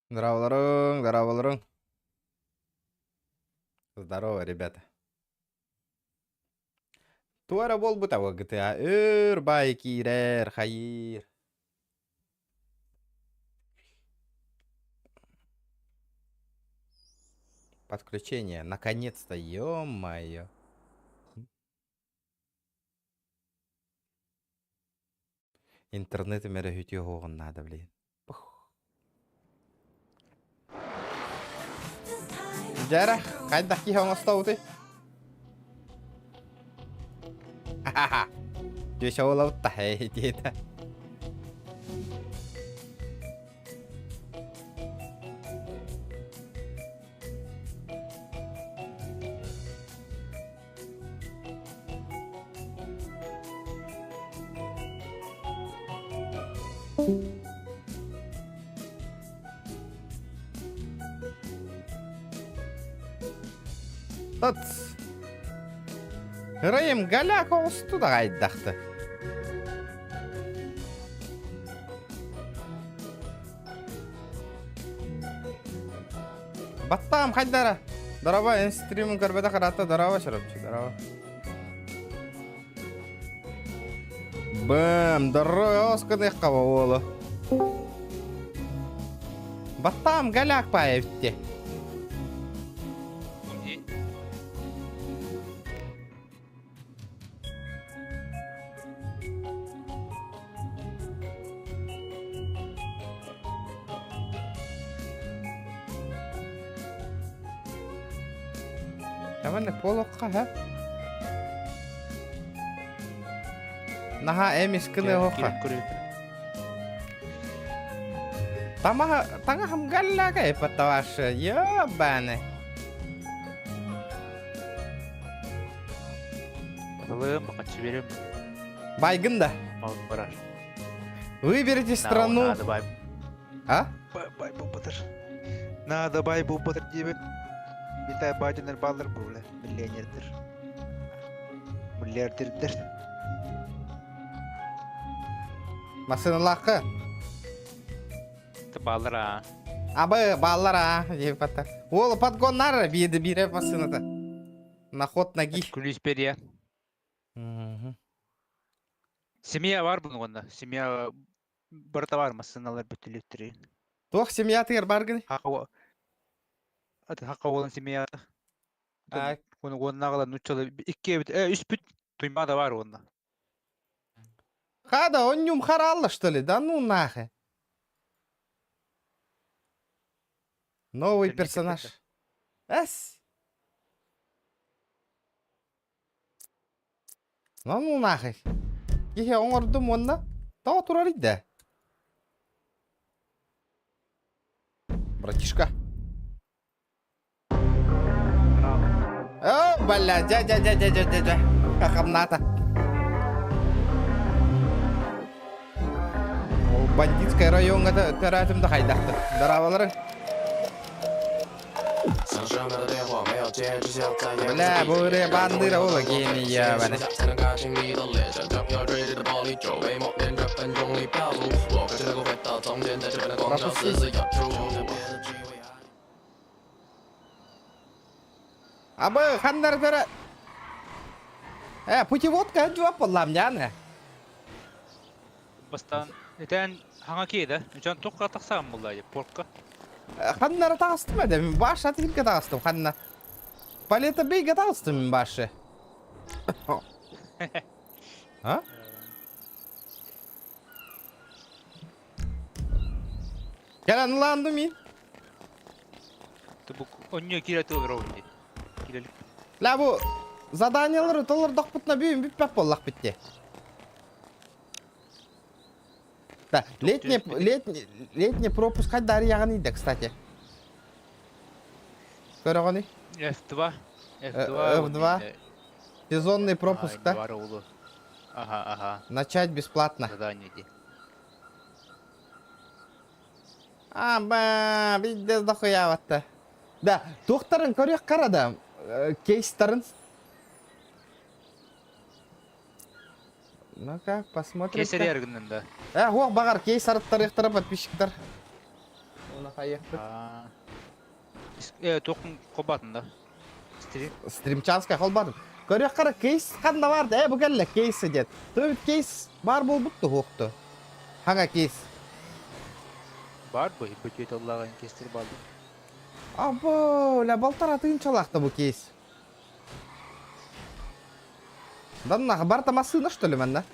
Здорово, здорово. Здорово, ребята. Туара бол bu tawa GTA байкирер хайыр. Подключение. Наконец-то, ё-моё. Интернет мере хүтё надо, блин. Жара, кайда ки хоңостауты? Ха-ха. Жөшөөлөп хей дейт. Тот. Райым галяк оңсту да кайдақты. Баттам кайдара. Дараба инстримин көрбөдө каратта дараба шырапчы, дараба. Бэм, дараба осканы каба болу. Баттам галяк паевтте. Tamam polokka ha. Naha emis kene hoka. Tanga ham galla ka patawаш ёбане. Алым, бақатшы берем. Байгын да. Алып барар. Выберите страну. Надо бай. А? Бай бұл бұтыр. Надо бай бұл бұтыр дейбін. Битай байтыныр балыр бұлы. Миллионердер. Миллиардердер. Масыналақы. Балыр а. Абы баллара деп атар. Ол подгоннар биді бире масынады. На ход ноги. Күліс берия. Семья бар бұның онда. Семья барда бар масыналар бүтіліктері. Тоқ семья тығыр баргын? Хаққа olan семья. Оны оннағыла нұтчалы. Үш бүт тұйма да бар онда. Хада, он нюм харалла, что ли? Да ну нахе. Новый персонаж. Эс. Ну нахе. Кихе оңордум онна. Тау турар иде. Братишка. О, бля, дя. Хахамната. Бандитская районга таратымда хайдақты. Даравалары. Бля, бұре бандыра ола кейіні ябаны. Абы, қандар тара. Путеводка жуап болам яны. Бастан, етен хаңа кейді. Жан тоққа тақсаған болды поркқа. Қаннары тағыстым әді, мен башы атылға тағыстым, қанна. Палета бейге тағыстым мен башы. А? Келен ұланды мен. Бұл онне кереті олар оғын дейді. Ля бұл заданиялары толыр доқпытына бүйін бүйппәп боллақ бітті. Да, летний пропуск қай дәрі яғын еді, кстати. Көрі ғаны? F2. F2. Сезонный пропуск, да? Ага. Начать бесплатно. Задание де. Биддес дохуя ватты. Да, тоқтарын көрек қарады. Кейстарын. Ну-ка, посмотрим. Кесер ергіннен да. Оқ бағар кейс арыттар ектары подписчиктар. поехали. Тоқын қобатында. Стрим. Стримчанска холбадым. Көрек қара кейс қанда барды, бұл кәлі кейсі дед. Төбіт кейс бар бол бұтты хоқты. Хаңа кейс. Бар бой, бөтет Аллаған кестер барды. Або, ля балтар атығын чалақты бұл кейс. Данна, барта масына, что ли, мәнна?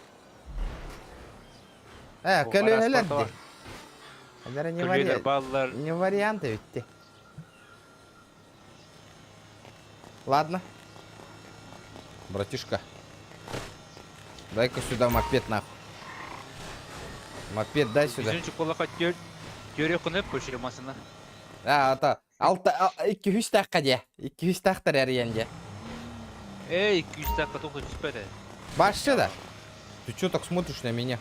Көлі әләдді. Көлелер, балалар. Не варианты ведь. Ладно. Братишка. Дай-ка сюда мопед нахуй. Мопед дай сюда. Bizінші қолақа төре құнып көшіремасына. Ата. 200 таққа де. 200 тақтар әріенде. 200 таққа тоқы түспеді. Башшы да. Ты чё так смотришь на меня?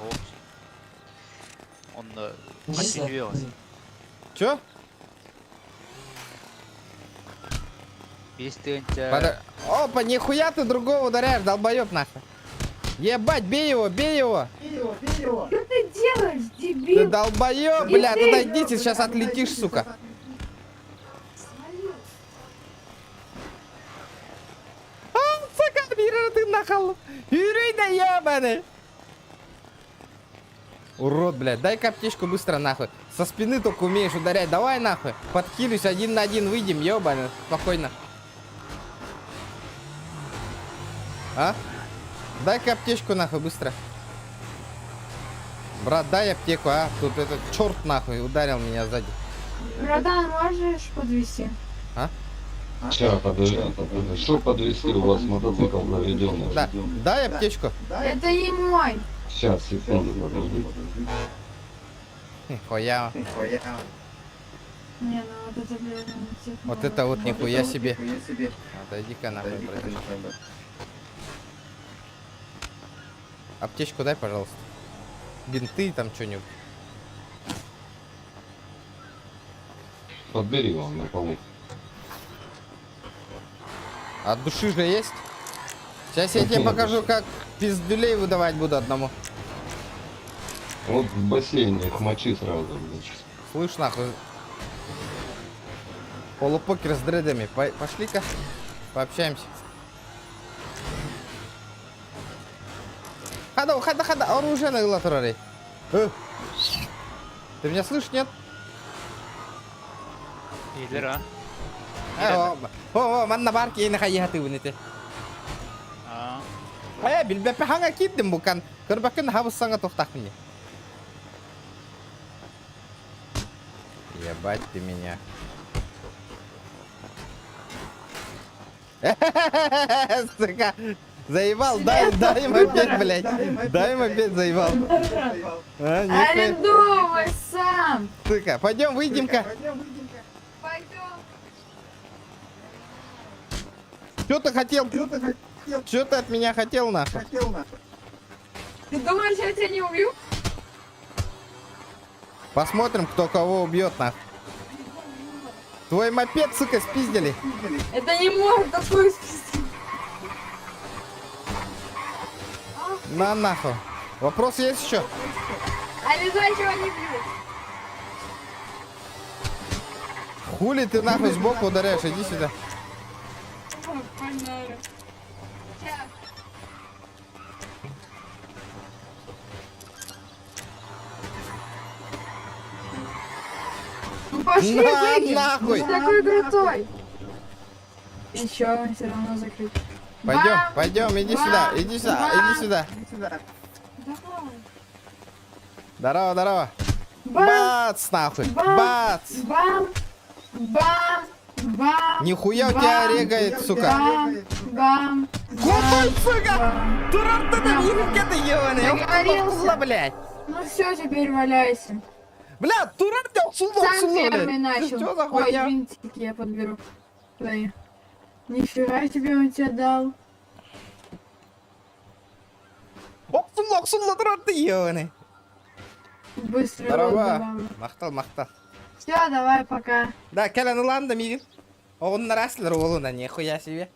Он отсинюелся. Чё? Бестынча. Опа, нихуя ты другого ударяешь, долбоёб нахуй. Ебать, бей его, бей его. Что ты делаешь, Ты дебил? долбоёб, бля, ты дойдите, сейчас отлетишь, сука. Сука, ты нахал. Юрий, да ебаный. Урод, блядь, дай-ка аптечку быстро нахуй. Со спины только умеешь ударять, давай нахуй. Подкинусь, 1 на 1 выйдем, ебаный, спокойно. А? Дай-ка аптечку нахуй, быстро. Брат, дай аптеку, а? Тут этот черт нахуй ударил меня сзади. Братан, можешь подвести? Сейчас, подожди. Что подвести, у вас мотоцикл заведенный? Да, дай аптечку. Это не мой. Сейчас, секунду, подожди. Нихуя. Не, ну вот это, блядь, Вот это вот нихуя себе. Отойди-ка нахуй, братишка. Аптечку дай, пожалуйста. Бинты там что-нибудь. Подбери его на полу. От души же есть? Сейчас я тебе покажу, как пиздюлей выдавать буду одному. Вот в бассейне их мочи сразу, блядь. Слышь, нахуй. Полупокер с дредами. Пошли-ка, пообщаемся. Хода, оружие на глатурарей. Ты меня слышишь, нет? Ийлер, а? Манна барки на хаяты вынете. Билбепе ханга киддим букан. Көрбәккен хабыссаңа тоқтақ мне. Ебать ты меня. Сука. Заебал, дай мопед, блядь. Дай мопед, заебал. Арендовай сам. Сука, пойдем, выйдем-ка. Пойдем. Что ты хотел? Что ты от меня хотел, нахуй? Ты думаешь, я тебя не убью? Посмотрим, кто кого убьет, нахуй. Твой мопед, сука, спиздили. Это не мой, это твой список. На нахуй. Вопрос есть еще? А лежачего не бьют. Хули ты нахуй сбоку ударяешь? Иди сюда. Погнали. Сейчас. Ну пошли, На, выйдем. нахуй. Ты такой крутой. Еще все равно закрыть. Пойдем, Бам! пойдем, иди Бам! сюда, иди сюда, Бам! иди сюда. Давай. Здорово, здорово. Бам! Бац, нахуй. Бам! Бац. Бам! Бам! Бам! Нихуя у тебя регает, сука. Бам! Бам! Какой, сука? Бам! Дурак ты там, ты ебаный. Договорился. Блядь. Ну все, теперь валяйся. Бля, дурак ты, Сам первый начал. Что за Ой, хуйня? винтики я подберу. Твои. Нифига тебе он тебе дал. Оксулла, дурак ты ебаный. Быстро Здорово. Мақтал. Все, давай, пока. Да, келен уланды мигин. Оғыннар әсілер олына, нихуя себе.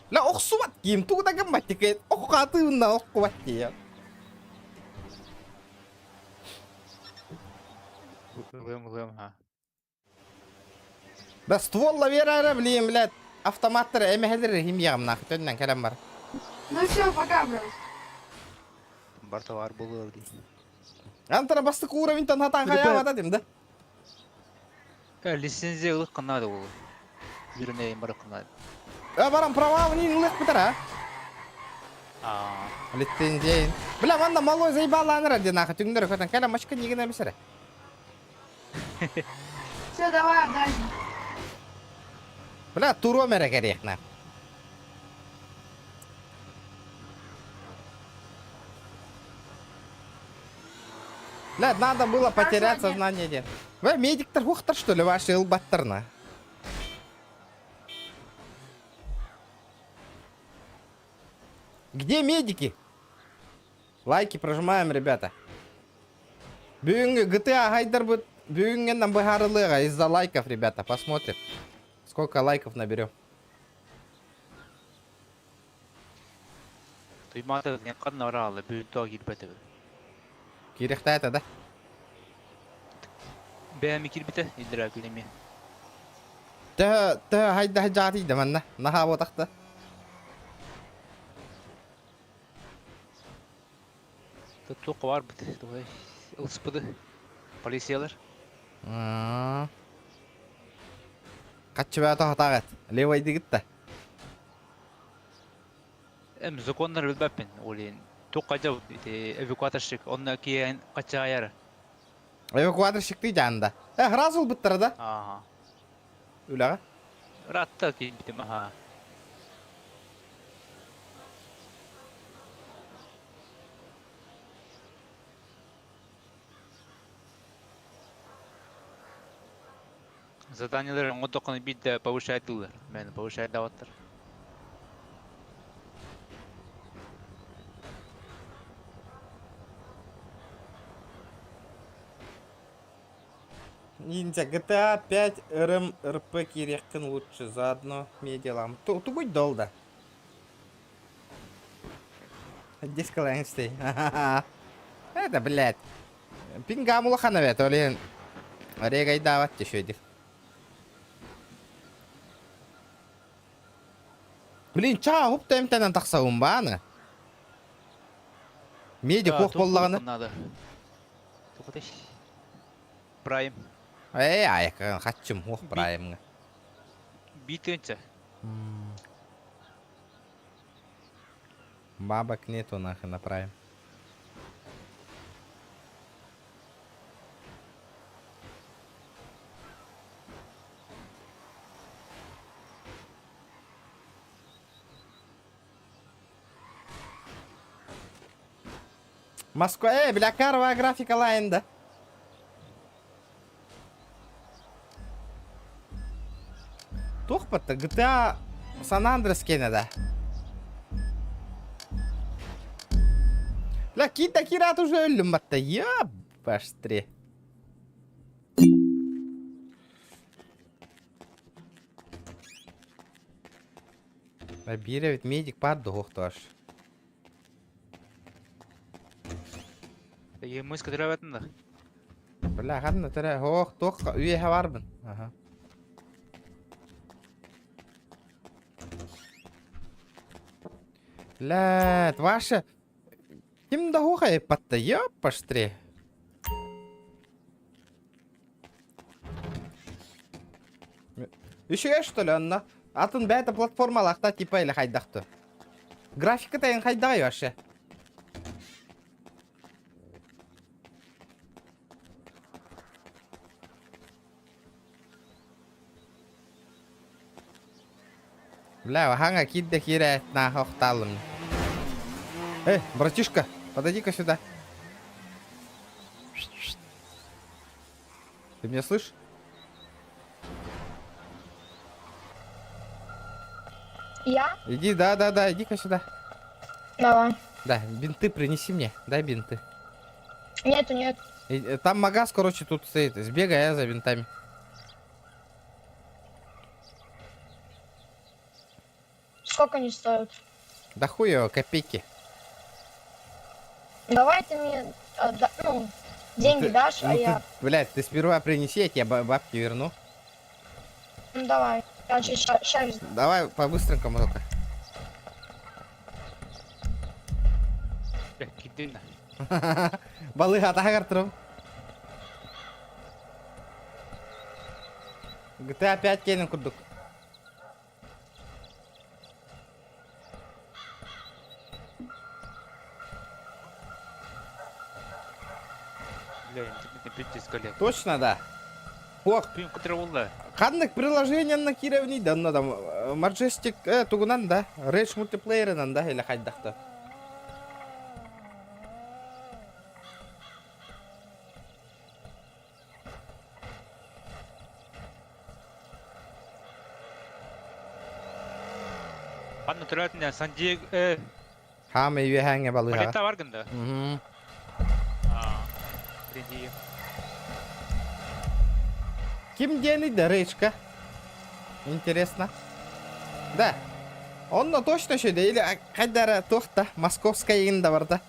Ла, оқсуат кейім, туғда кімбатты кейт. Оққатығына оққуат кейім. Лым, ха. Да стволла верара, блин, блядь. Автоматтар эмехедер химиягам нахуй. Төннен кәлем бар. Ну все, пока, брат. Бар товар булыр ди. Антара бастык уровень-тан хатан Ребят. хаябада дим да. Лицензия ылык кынады ул. Бирне бар кынады. Барам права нин улык битара. Лицензия. Бля, манда малой заебаланыр ди нахуй. Түңдер көтен кәлем машка нигене мисере. Все, давай, дальше. Бля, туро мере керек нахуй. Бля, надо было потерять сегодня? сознание дед. Вы медиктер хухтар, что ли, ваши илбаттерна? Где медики? Лайки прожимаем, ребята. Бүгінгі GTA хайдар будет. Бүгінгі нам быгарылыга из-за лайков, ребята. Посмотрим, сколько лайков наберем. Туйматы не кадна оралы, бүтө кирбете. Кирехта это, да? Бәми кирбете, идра күлеме. Та хайда хаджати да манна. Наха вот Тоқ бар бит. Той ылспыды. Полициялар. Качы бәті хатағат. Левай дигитта. Законнар билбеппин. Олин тоқ кажа эвакуаторщик. Онна кийин кача аяры. Эвакуаторщик ты жанда. Разул биттара да? Ага. Үләға? Ратта кийин битим. Ага. Заданиялар ондоқны бит повышайтылар. Мен повышайдаваттар. Ниндзя, GTA 5 РМРП киреккін лучше. Заодно медиалам. Тубуть долда. Здесь Клэнстей. Это, блядь. Пингамула ханавет, олин. Регай давать еще этих. Блин, ча, хупта эмтенен тақсауым баны. Медик оқ боллағаны. Надо. Тоқытеш. Прайм. Аяқ, қатчым оқ прайымға. Битенче. Бабок нету нахуй на прайм. Москва, бля, карова графика лайнда. Тухпатта, GTA San Andreas кенеда. Бля, кита кират уже өлім батта. Ебаштре. Бире ведь медик барды хоқты аш. Еміз кідірәбәтінді. Бля, қадына түрі хоқ, тоқ, үйе барбын. Ага. Блядь, ваша... Ким да хоқа епатта, епаштре. Еще что ли, анна? Атын бәті платформалақта типа или хайдақты. Графика тайын хайдағай ваше. Бля, ханга кидда кире на хохталым. Братишка, подойди-ка сюда. Ты меня слышишь? Я? Иди, да, иди-ка сюда. Давай. Да, бинты принеси мне, дай бинты. Нет. Там магаз, короче, тут стоит. Сбегай за бинтами. Сколько они стоят? Да хуево, копейки. Давайте мне, Деньги ты- дашь, Ну а ты, я... блядь, ты сперва принеси, я тебе бабки верну. Ну давай. Я сейчас... Давай по-быстренькому только. Кидин. Балыга тагар тұрым. GTA 5 келін күрдік. Бля, интернетте битtis коллег. Точно, да. Ох, Пин кудра болла. қандық приложениянна киревни да, ну там, Majestic тугунан да, Rage мультиплеерынан да, или қайдақты. Панна тұратын Сан-Диего... Хамы үйе хәңе балыға. Палетта баргында. Мгм. Приди. Ким дені да, Рейчка? Интересно. Да. Онно точно шөйді, или қайдары тоқта, Московская егінда бар да.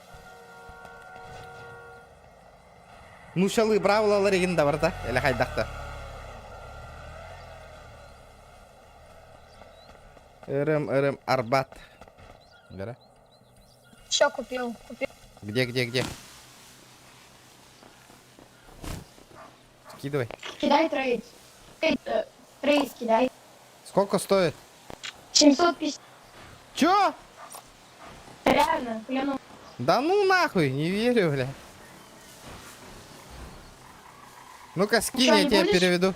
Нушалы бравлалар егінда бар да, или қайдақты. Ырым, Арбат. Бері. Все купил. Где? Скидывай. Кидай трейд. Трейд кидай. Сколько стоит? 750. Чё? Реально, клянусь. Да ну нахуй, не верю, бля. Ну-ка, скинь, Чё, я не тебе будешь? переведу.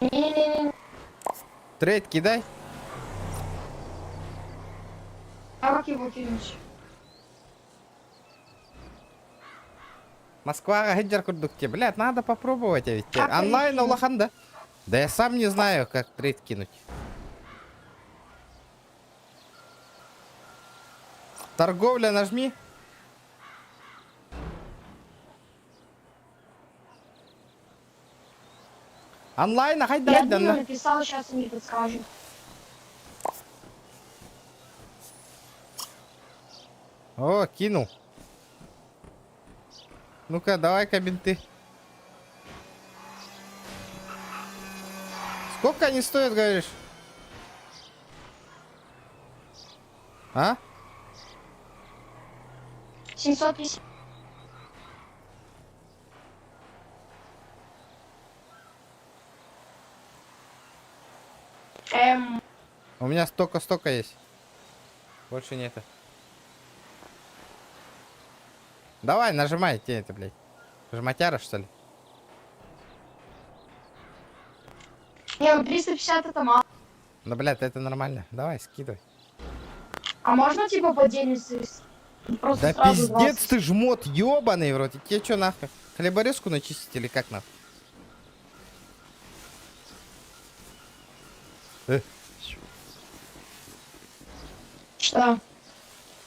Не-не-не. Трейд кидай. А как его кинуть? Москва, Гайджар Курдукте. Блядь, надо попробовать, а ведь. Как Онлайн перекинуть? улахан, да? Да я сам не знаю, как трейд кинуть. Торговля нажми. Онлайн, хай Я дай, думаю, да. написал, сейчас мне подскажет. О, кинул. Ну-ка, давай-ка бинты. Сколько они стоят, говоришь? А? 750. У меня столько есть. Больше нету. Давай, нажимай, те это, блядь. Жматяра, что ли? Не, ну 350 это мало. Да, блядь, это нормально. Давай, скидывай. А можно типа по отдельности? Просто Да сразу пиздец 20? ты жмот, ёбаный вроде. Тебе что нахуй? Хлеборезку начистить или как нахуй? Что?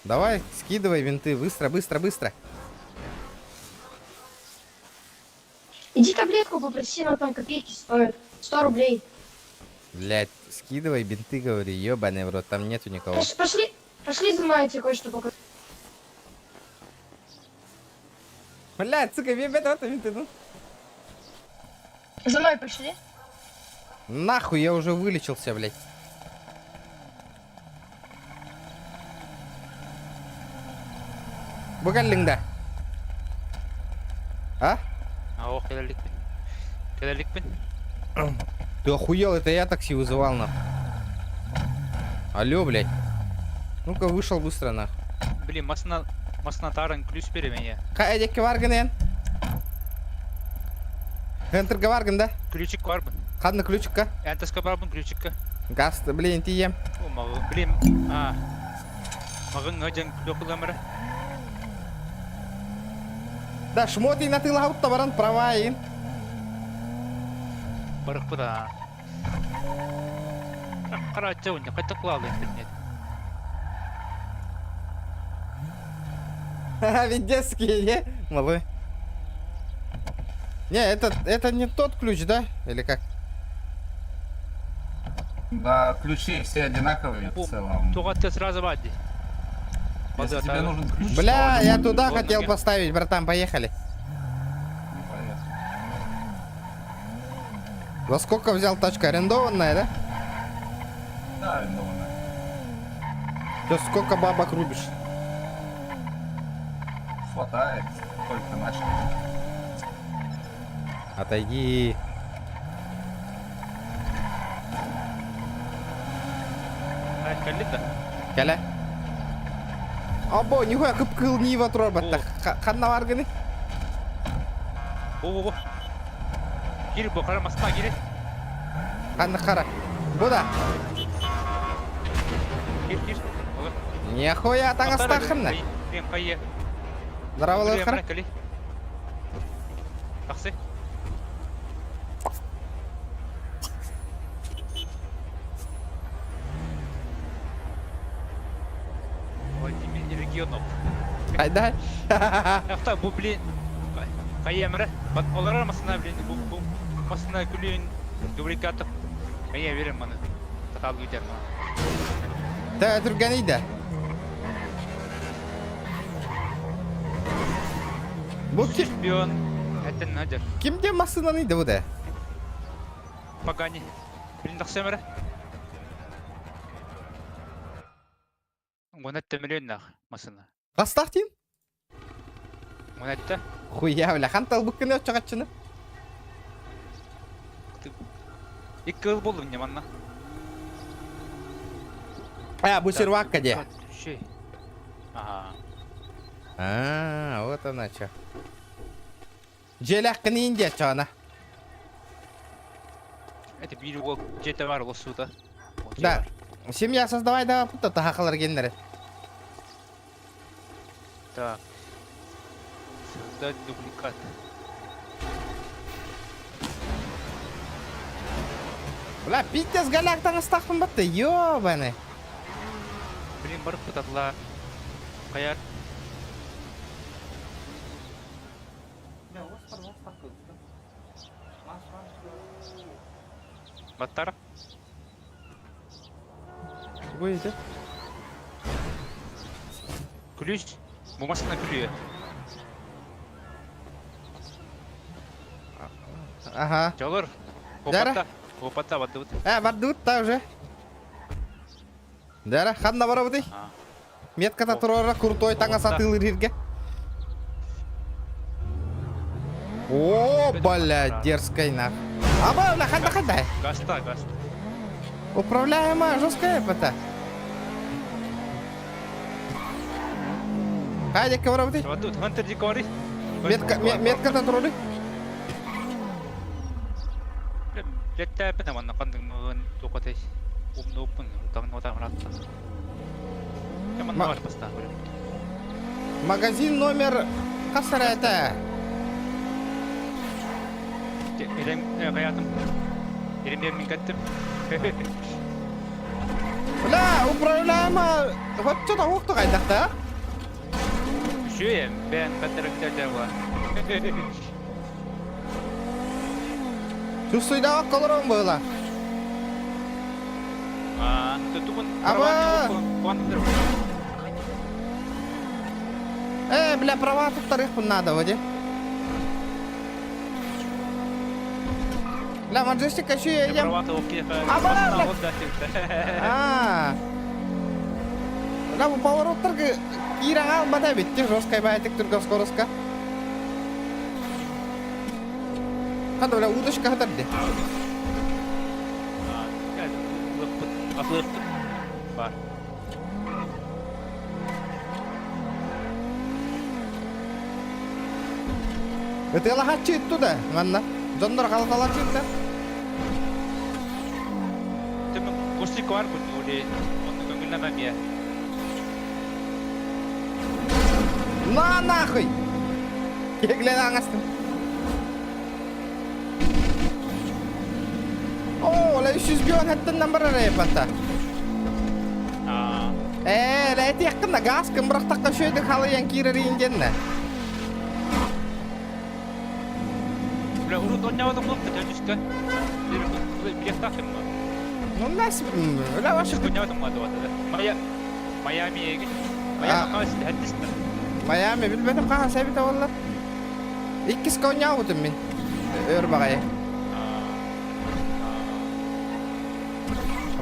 Давай, скидывай винты. Быстро. Иди таблетку попроси, она там копейки стоит. 100 рублей. Блядь, скидывай бинты, говорю, ёбаный в рот, там нету никого. Пошли за мной, я тебе кое-что покажу. Блядь, сука, это бинты, ну. За мной пошли. Нахуй, я уже вылечился, блядь. Бугаллингда. А? Ох, кедаликпин. Ты охуел, это я такси вызывал, нахуй. Алло, блядь. Ну-ка, вышел быстро, нахуй. Блин, маснатарын ключ бери мене. Кайдеке варган ен? Энтерге варган, да? Ключик барбын. Қадны ключикка? Энтеске барбын ключикка. Гасты, блин, тием. О, маған, блин, маған ғажан ключикламыры. Да, шмоти на тыл хаутта баран, права ин. Барық бұда. Қара жауын, қайта қылалы интернет. Ха-ха, ведь детские, не? Малый. Не, это не тот ключ, да? Или как? Да, ключи все одинаковые в целом. Туға ты сразу бадди. Если тебе нужен ключ, Бля, то я один туда удобный. хотел поставить, братан, поехали. За сколько взял тачка? Арендованная, да? Да, арендованная. Ты сколько бабок рубишь? Хватает, только начал. Отойди. Калита. Кәлі. Або, нихуя кып-кыл нива тұрар бәтті. Қанна барғыны? О. Кири бұл қарамасына кири. Қанны қара. Бұда. Кир. Нихуя таңа стақынны. Крем қайы. Здраволы қара. Кали. Тақсы. Владимир регионов. Қайда? Авто бұл блин. Қайы әмірі. Олар армасына блин. Бұл масына күлейін. Дубликатов. Қайы верім маны. Татал өтер маны. Та түрген ейді. Бұл Шпион. Это надер. кімде масынан ейді бұда? Погани. Блин, тақсы әмірі. Он это миллионах масына. Қастақ дейін? Он это Хуя, бля, қантал бұккені өтші қатшыны? екі ыл болды мне манна. Бұл сервакка де. Ага. Вот она что. Желяқ қыны инде чағына. Это бирюгол где-то var лосута. Да. Семья создавай да пұтта тақалар кенлері. Так. Создать дубликат. Бля, пиздец галяқтан ыстақпын бітті, ёбаны. Блин, барып пытатла. Қаяр. Баттар. Ой, да? Ключ. Bu masana gülüyor. Ага. Çalır. Дара. Опата барды вот. Барды бұтта уже. Дара, қанна бара бұдай? Метката тұрора крутой таңа сатылыр ерге. О, бля, дерзкая нах. Аба, бля, қанда. Гаста. Управляемая, жесткая пата. Хайде, кавара бұдай? Вот тут, Хантер Дикори. Метката тұроры? Летте пена манна кандың мығын тоқатай. Опын, тағын отам ратта. Яман бар баста. Магазин номер... Қасыр әті? Елем қаятым. Елемдермен кәттім. Бля, управляемая... Вот что-то оқты қайдақта? Шүйем, бән кәттірі кәттірі бар. Чувствуйда колором было. Тут Аба! Квантер. Бля, права тут вторых надо, воде. Бля, Маджестик еще едем. Права-то окей. Аба! Бля, бұл повороттарға киран албада бетте, жорскай бәйтік түргі скоростқа. Қанда, бля, удышқа қадырды. Atlıqdı. Var. Это лохачи туда, манна. Жондар қалқалар чекті. Тümün kostik var bu öyle. Onu göngüllemem ya. На нахуй! Кеглен аңастым. О, ла 300 бүйон әттіннен бір әрі епатта. Ла әті яққында газ кім бірақтаққа шөйді қалайын кирер иінденне. Бля, урут ойнавадым болыпты, тәлдішкі. Білек тақым ба. Ну, нәсібім, ла вашы күт. Ойнавадым ба да. Майами егін. Майами қавасында әттісті. Майами білбетім қаға сәбіті олар. Иккіз көне ауытым мен. Өр бағайы.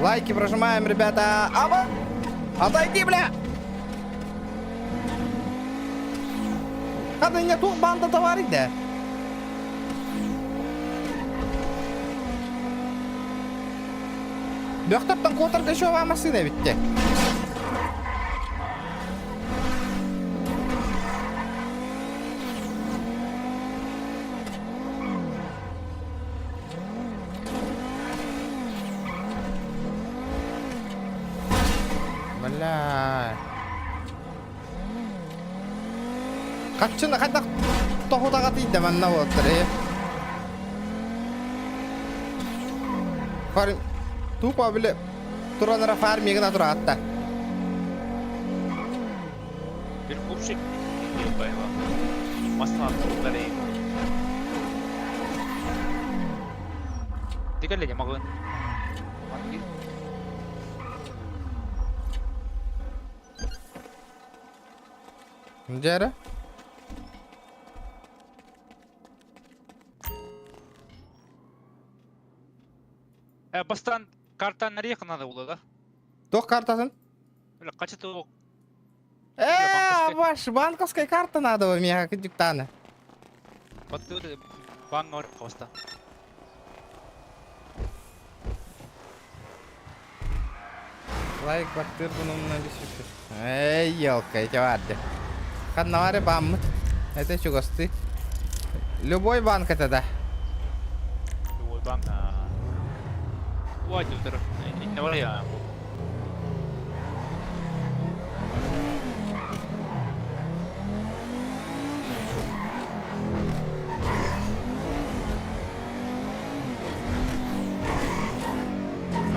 Лайки прожимаем, ребята. Аба! Отойди, бля! Hadi ne tuh banda da var idi. Döktaptan kotarga şu var masine bitti. Vallahi. Kaçını kadar tohuda katıydı ben ne oldu Farm tupa bile turanlara farmiyegine tura hatta. Bir kupşik değil bayva. Masna attıkları iyi. Dikkat edin bakın. Jara? Bastan karttan nereye kınadı ulu da? Tok kartasın? Öyle kaçtı o. Ваш банковская карта надо у меня, кадюктана. Battı da ban var kavasta. Лайк бактыр bununla bir şükür. Ey елка, эти варды. Каннаваре баммыт. Это чугосты. Любой банк это да. Любой ban na. Вадю тер. Ne var ya bu?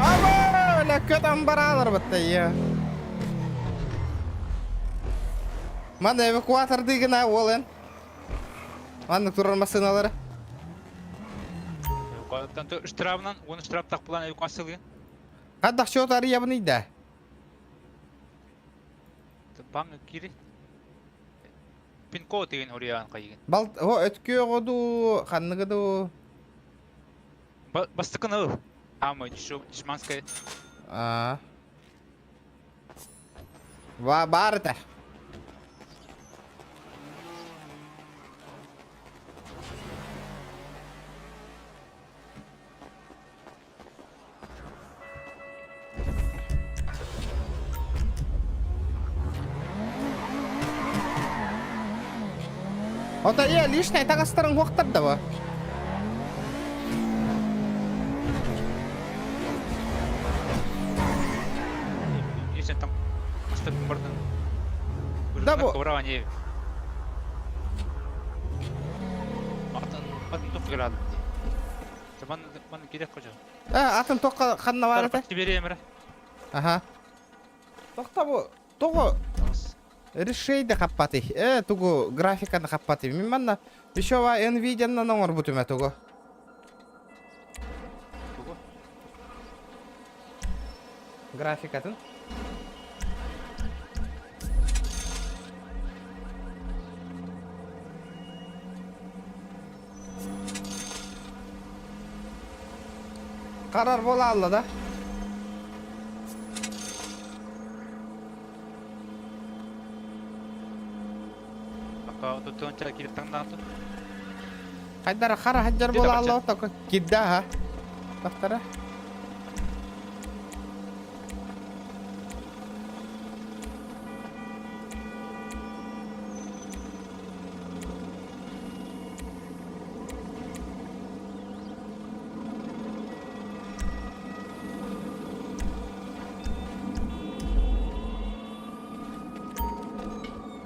Aba, öyle kötü baralar battı ya. Mana evakuator digine olan. Mana turun masinaları. Tanto штрафынан, оны штраф так план эвакуациялыгын. Hatta şu tarih yapınıydı. Ban kiri. Pin code деген ориян кайгын. Bal, o ötkü odu, kanlıgı du. Бастыкын ыл. Ама Дишманская. Var da. O da iya lişnay takastırın hoqtar da bu. Если там что-то можно. Да бу- Коврование. Атын тофиграды. Бан керек кожа. Atın toqqa qanna var da. Тарапты беремір. Aha. Toqta bu. Toqu решейді қаппаты. Тугу графиканы қаппаты. Мен манна еще ва Nvidia-нан оңыр бұтыма тугу. Графикатын. Karar bola alla da. Tuttuğun çay kilitten dağıtın. Haydara qara hajjar Dede bola bakça. alla otoku. Gidda ha. Baktara.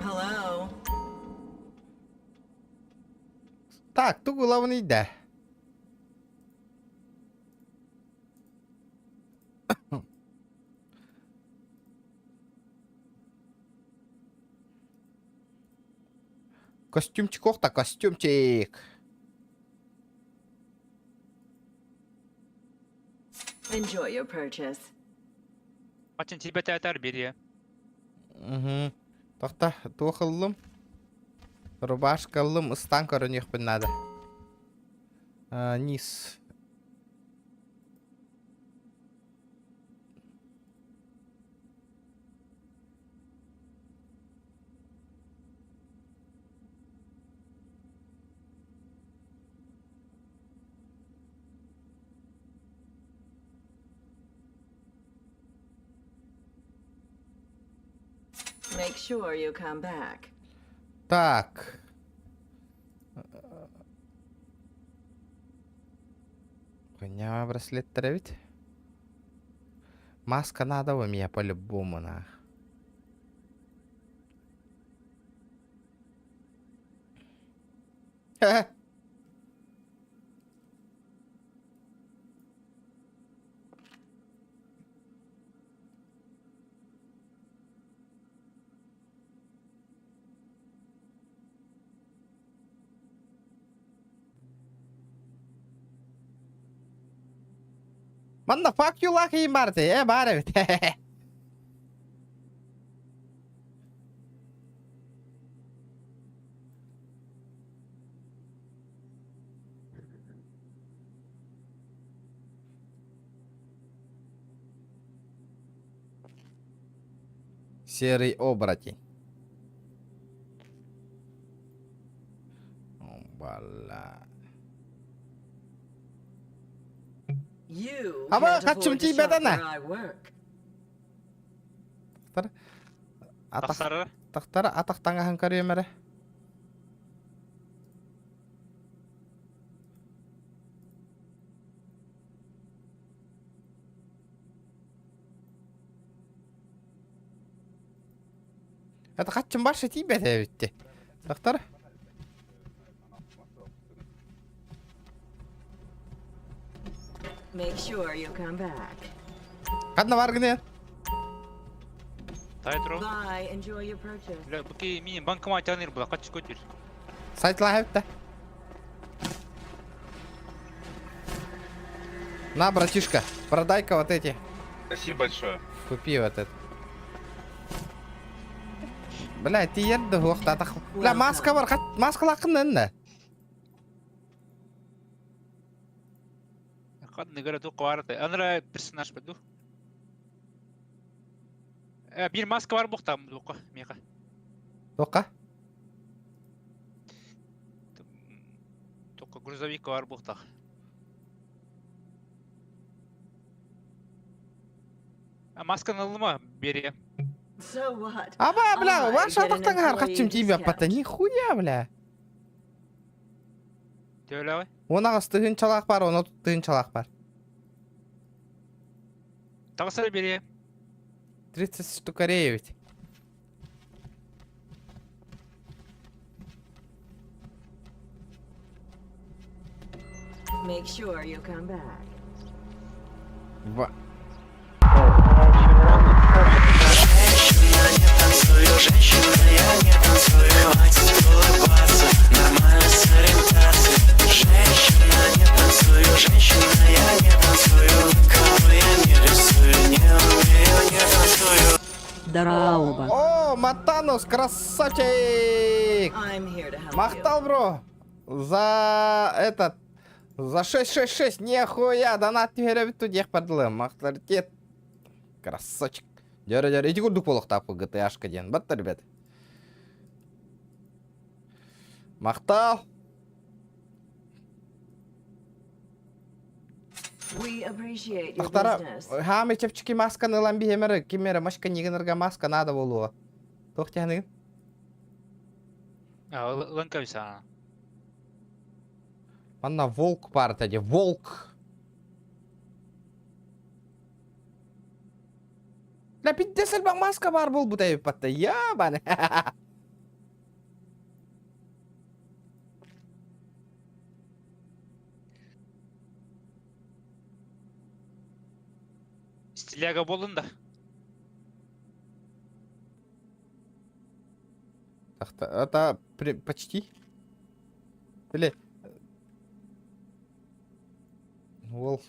Hello. Так, ту главный да. Костюмчик оқта, костюмчик. Enjoy your purchase. Açın çibete atar biri. Угу. Тоқта, тоқылым. Рубашкалым, ыстан көрінеқпін надо. Низ. Make sure you come back. Так. Хуйня браслеттері ведь. Маска надо у меня по-любому, нах. Ха-ха. Манна, fuck you lucky Marty, бары ведь. Серый оборотень. О, бля. You Ama can't kaçım afford to tibet shop ana. where I work. Атақ, Тақсары. тақтары атақ таңаһын көрөмөрө. Это качым башы тибет эбитти. Тақтары. Make sure you come back. Кадна баргыны. Тай тұру. Bye. Enjoy your purchase. Бұки менің банкомат жаныр бұла қачы көтер. Сайтлаһып та. На, братишка, продай-ка вот эти. Спасибо большое. Купи вот это. Бля, ты ерді уақытта атақ. Бля, маска бар, маска лақын да. Қадны көрі тұқы барды. Аныра персонаж бәді. Bir maska var бұқтам тұқы, меға. Тоқа? Тұқы грузовик var бұқтақ. Масканы алды ма? Бере. So what? Аба, бля, I ваш get an атақтан ғар employee қатшым тибе discount. пата. Нихуя, бля. Төйлі ай. Онағыз тығын чалақ бар, оны тығын чалақ бар. Тағысыр бере. 30 штукарей ведь. Make sure you come back. Ва. Здорово. О, Матанус, красавчик! I'm here to help Махтал, бро! За этот... За 666, нихуя, донат беріп тут ех падылы. Мақтар тет. Красавчик. Дөрі, иди күрдік болық тапы GTA-шқа ден. Батты, ребят. Мақтал. you. We appreciate your Мақтара, business. хаме чепчики масканы лан бихемері. Кемері машка негінірге маска надо болуға. Тоқтяғының? Ланкависа. Манна волк бар тади, волк. Ля пиддесел бақ маска бар бол бұдай патта, ябаны. Стиляга болын да. Это почти. Или... Волк.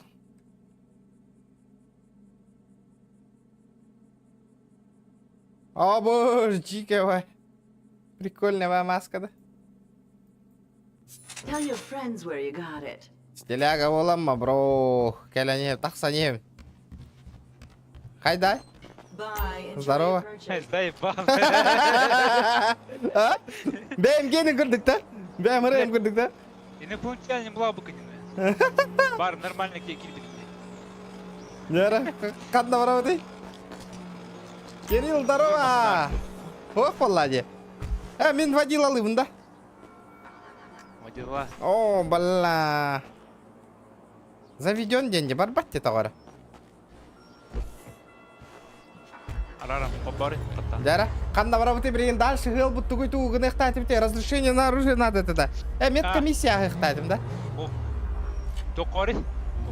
О боже, чиковая. Прикольная маска, да? Tell your friends where you got it. Стиляга боламма, бро. Келянем, тақсанем. Қайда? Bye. Enjoy Здорово. your purchase. Дай бам. А? Бәйім кені көрдік та? Бәйім ұрайым көрдік та? Инопланетянин была бы, конечно. Бар нормально келді. Нера, қадна бара өтей? Кирилл, здорово! Ох, Влади. Мен водил алыбын да. Водила. О, бала. Заведен деньги, бар батте тағары. Арарам побары. Дара, қанда бара бұты бірген дальше ғыл бұтты көйту ғын ұқтатым те, разрешение на оружие надо это. Медкомиссия ұқтатым да. О, токори.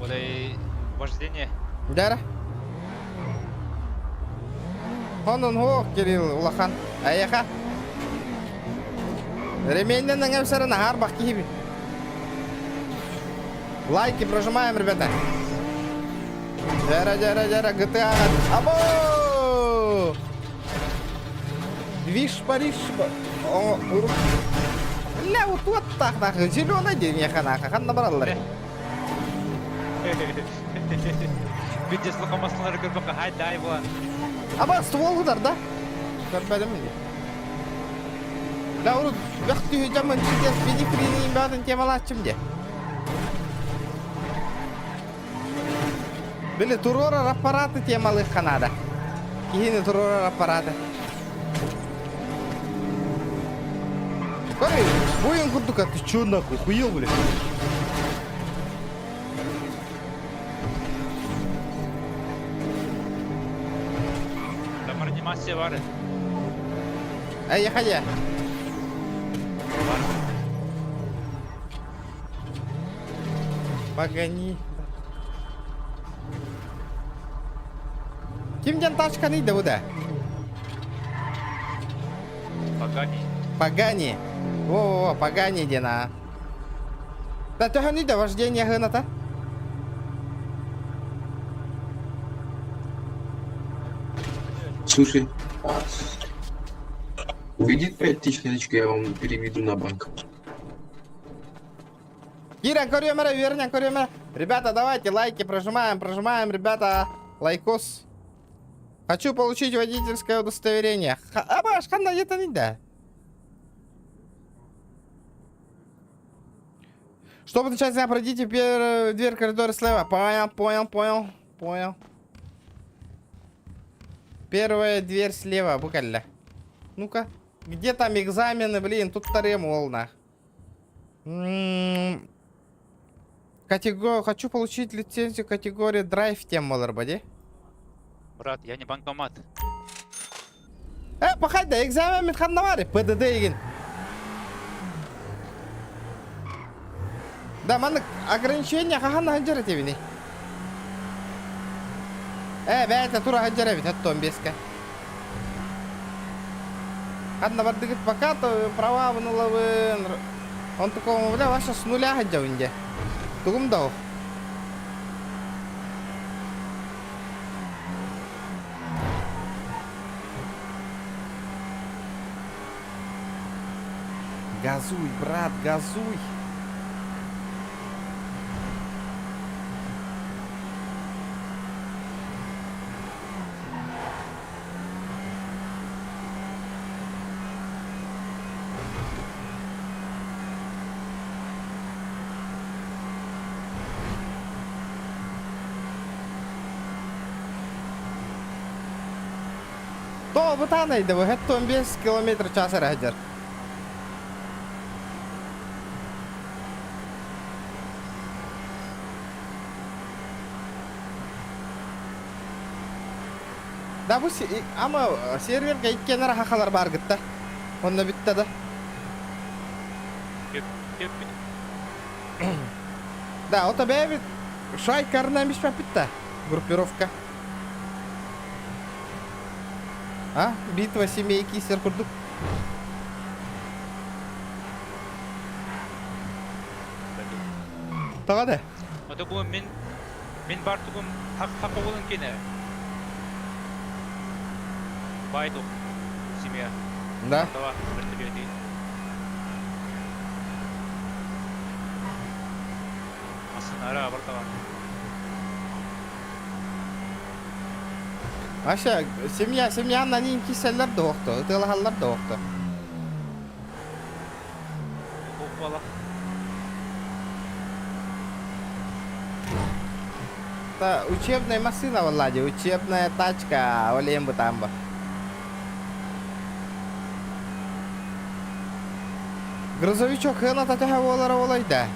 Одай вождение. Дара. Хонын хоқ, Кирилл Улахан. Аяқа. Ремейнен наңам сарына хар бақ кейбі. Лайки прожимаем, ребята. Дара, GTA. Або! Виш Париж. О, урук. Ля, вот так, зеленый день я хан набралар. Виде слухамаслары көрбаққа хайдай була. Аба, ствол удар, да? Көрбәдім менде. Да, уру, бәқті өйдемін чекес, педикрinin бәдін темалатчым де. Білі, турорар аппараты темалық қанада. Кейіні турорар аппараты. Көрі, бойын күрдіка, ты чё нахуй, хуел, блин? Там реанимация бар. Аяқая. Погони. Кимден тачка нейді бұда? Погани. Погани. Во, Погани дена. Да, төхі нейді вождение ғыната? Слушай, увидит 5000 наличку, я вам переведу на банк. Киря, корюмера, верня, корюмера. Ребята, давайте лайки прожимаем, ребята. Лайкос. Хочу получить водительское удостоверение. Абаш, ханна, это не да. Чтобы начать, пройдите первую дверь коридора слева. Понял. Первая дверь слева, буквально. Ну-ка. Где там экзамены, блин? Тут вторые волна. Хочу получить лицензию категории драйв тем Маларбаде. Брат, я не банкомат. Пахать, да, экзамен ханнавари, ПДД еген. Да, маны ограничения хаханна ханджара тебини. Бәйті тура ханджара бит, хаттон беске. Ханна бардыгыт пока, то права вынулавын. Он такому, бля, ваша с нуля ханджавынде. Тугум дау. Газуй, брат, газуй. То бутана йде, ви 15 км/час раджер. Да bu ama serverga ikki kenara haqalar bar gitta. Onda bitta da. Kep. Да, ото бе шайкарна мишма биtta. Группировка. А? Битва семейки серкурдук. Тагады. Ото bu мен бартугум хаққа болын кене. Байду. Семья. Да. Давай, бірді. Асынары абыртава. Аша, семья на нин киселлер да оқты, ытылахаллар да оқты. Оқбала. Это учебная машина, Влади, учебная тачка, олем бы там бы. Грузовичок хына татаха болара болайда.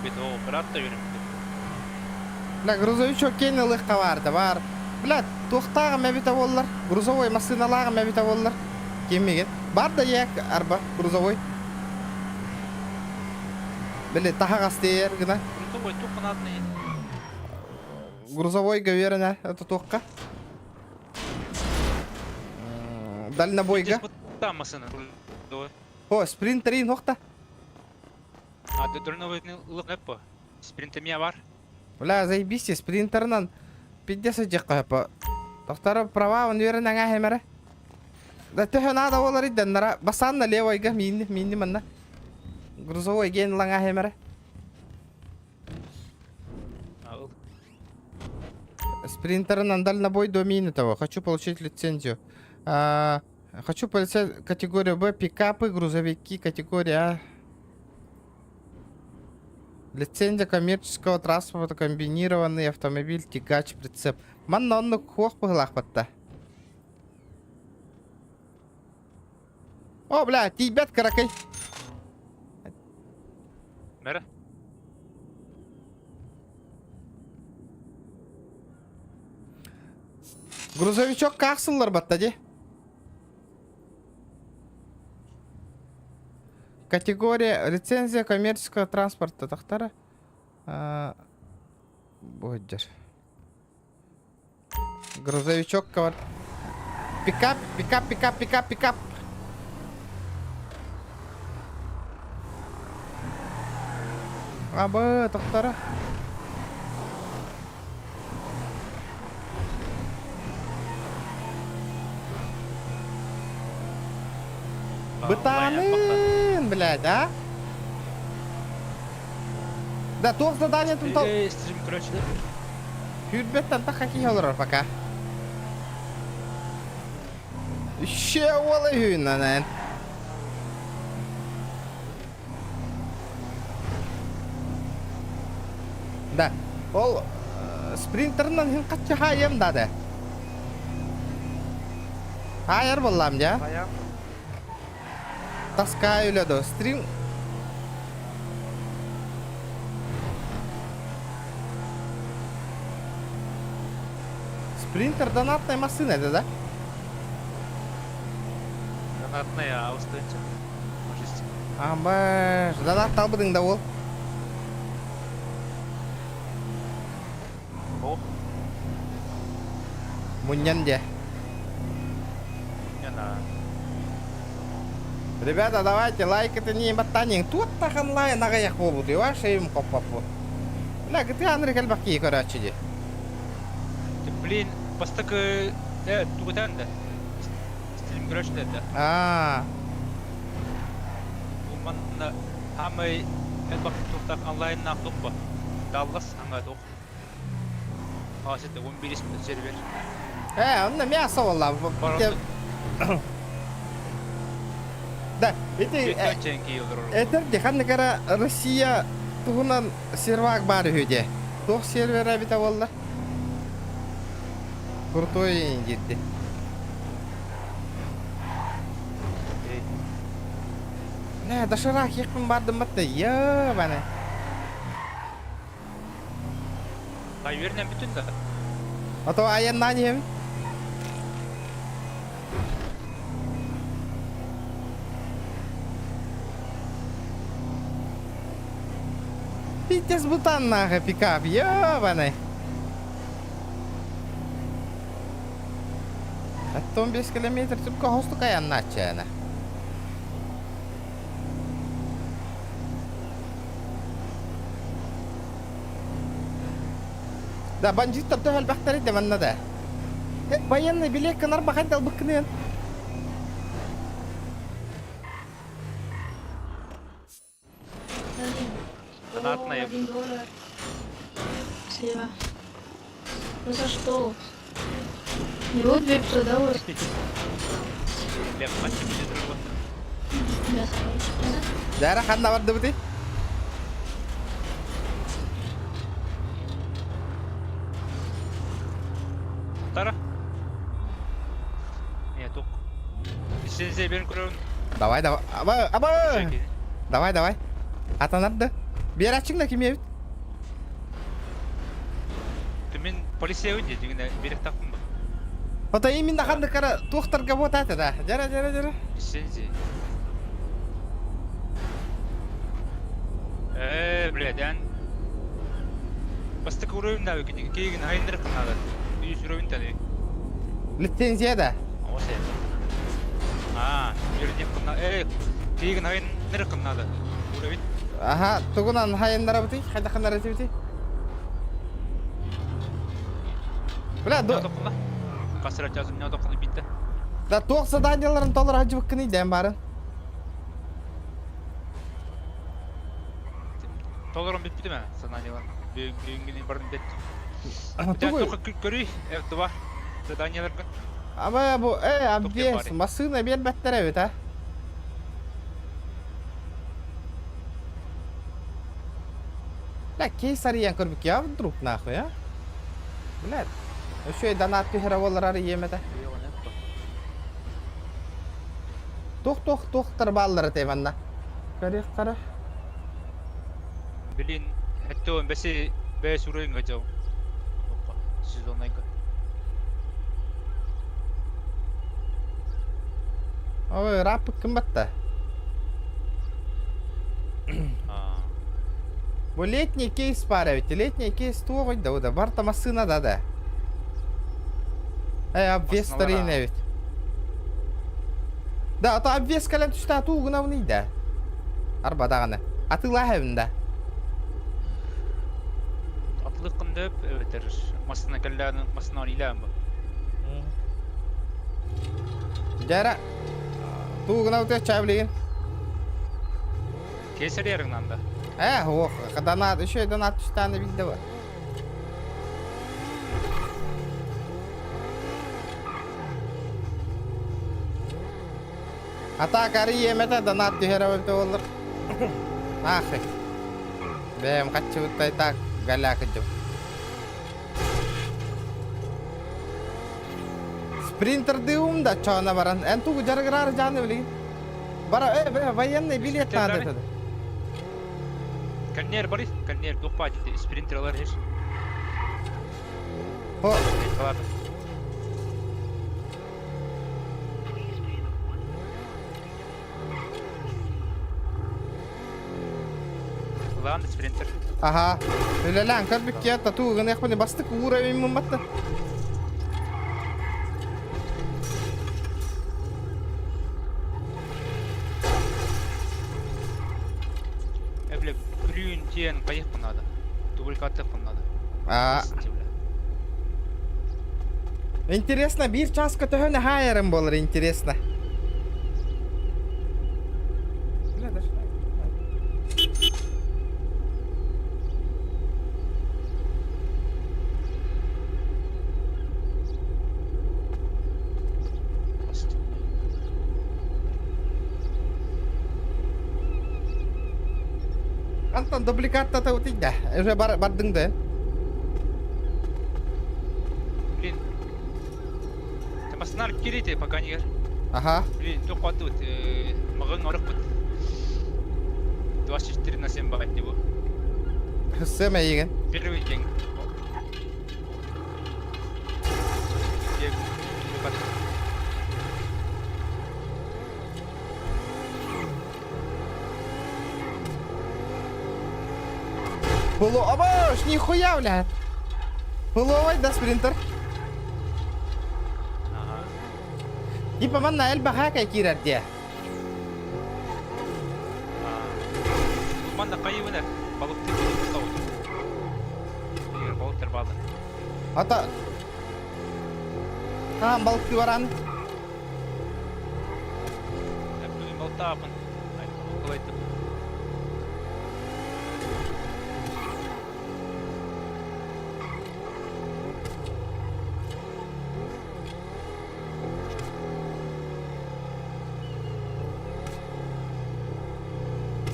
Бит о, брат та йөрим. Бля, грузовичок кейін ылыққа барды, бар. Бля, тоқтағы мәбіта болылар. Грузовой машиналағы мәбіта болылар. Кемеген. Бар да ек арба, грузовой. Бля, тахақ астер гына. Грузовой тупанадный. Грузовой гаверина, это тоққа. Дальнобойга. Там машина. Грузовой. О, спринтерин тоқта. А дурновый лыппа. Спринтемия бар. Бля, заебись, спринтернан 50 жаққа па. Тоқтары права универін аңа хемері. Да төхі нада олар идден нара. Басан на левойга, минни манна. Грузовой ген лаңа хемері. Спринтернан дальнобой до мини того. Хочу получить лицензию. Хочу полицей категорию Б, пикапы, грузовики, категория А. Лицензия коммерческого транспорта, комбинированный автомобиль, тягач, прицеп. Манна онны хуақ бұғылақ батта. О, бля, тибет каракай. Мәрі? Грузовичок қақсылар батта де. Категория лицензия коммерческого транспорта тахтара. Бодер. Грузовичок ковар. Пикап. Абы тахтара. Бытанын, блядь, а? Да, тоқ задание тумтал. Стрим, короче, да? Хүрбеттен та хакий олар пока. Ще олы хүннанын. Да, ол спринтернан хин қатчы хайым дады. Хайыр болам, ja? Аям. Таскай үледі. Стрим... Спринтер донатная машина, это, да? Донатная аустанча. Можете. Амбаш, донат табыдың да ол. О, Муньян де. яна. Ребята, давайте, лайк это не баттанин. Тут тахан лай нагаяк болуды, ваша им коппапу. Бля, GTA анры кәлбақи, короче, де. Ты, блин, постакы... тугутан да. Стрим, короче, да. Уманна... Хамай... Элбак туктак онлайн нақтуқпа. Даллас, аңа туқ. Асеті, 11 минут сервер. Онна мясо олла. Да, это деханны кара Россия тугунан сервак бары хүде. Тоқ сервер абита болла. Крутой индирди. Не, дашырақ екпін бардым батты. Ебаны. Кайвернен бүтін да. А то аяннан ем. Питес бутан нахэ пикап, ебаны. Оттон 5 километр тупка хосту каян начана. Да, бандиттар төхәл бақтар еді манна да. Военный билет канар бақайд ал бұққынен. Донатная. $1. Спасибо. Ну за что? И вот $200. Лев, мать, будет работа. Мясо. Дара ханна барды бұты. Тара? Не, тук. Лицензия берін көрін. Давай, давай. Аба! Давай. Атанарды. Бер ачыңда кеме бит. Мен полиция өйде дегенде берек тақтым ба. Ота именно қанды қара тоқтарға бот әті да. Жара. Лицензия. Блядь, ән. Бастық уровень да өкенде. Кейгін айындырық қынады. 100 уровень тәді. Лицензия да. Осы әді. Берден қынады. Кейгін айындырық қынады. Уровень. Аха, тугунан хайындара бити. Хайда қандара бити. Бля, Қасырат жазым не отоқыны битті. да тоқ заданияларын толыр ажыбық кіні дәм барын. Толырым бітпеді ме? Заданиялар. Бүйінгенен барын бетті. Тугу. Тоқы көрей. F2 заданияларға. Аба бу, обвес, парень. масына бер бәттер әбет, а? Бля, кейсариян көрбік я вдруг нахуй, а? Блядь. Еще и донат пихера олары емеді. Тоқтыр баллары тейманна. Көрек қара. Білін, әтті оң бәс ұрайынға жау. Сезонайға. Ой, рапы кім бәтті? Бұл летний кейс бар әбет. Летний кейс туы қойды ода. Барта масына да. Обвес тарин әбет. Да, ата обвес кәлем түшті ату ұғынауыны да. Арбадағаны. Атыла әбінде. Atılık kındıp, evet masına kellerin masına ilan bu. Jara. Tuğuna uta çavliyin. Keser yerinden de. O donat, еще donat 3 tane bildi var. Ata karı yemede donat düşere öldü olur. Ahı. Benim kaçı utay tak galakıcım. Sprinter diyorum da çoğuna varan. En tuğu jargırar canı bileyim. Bara военный билет надо dedi. Кальнер Борис, кальнер тухпатите, спринтерлар еш. О, Ладно. Ладно, спринтер. aha. Öyle lan kalbik ya tatu ne yapını bastık uğrayayım mı battı. Evle grün tiyen kayık bunada. Dublikatı bunada. Интересно, bir çaska töhöne hayırım bolur интересно. Антон дубликатта та утыйда. Уже бардың да. Блин. Ты масынар керейте, пока не гер. Ага. Блин, тухпаты вот. Мағын орық бұд. 24 на 7 бағайт не бұл. Хыссыма еген. Первый день. Было, обош, нихуя, блядь. Пыловый, да, спринтер. Ага. Типа man на эльбаха кират де. Манда қайы өнер. Балықты ұстау. Егер балықтар балы. Ата. Kaan balık varan. Бүгін балықта апын. Қолайтып.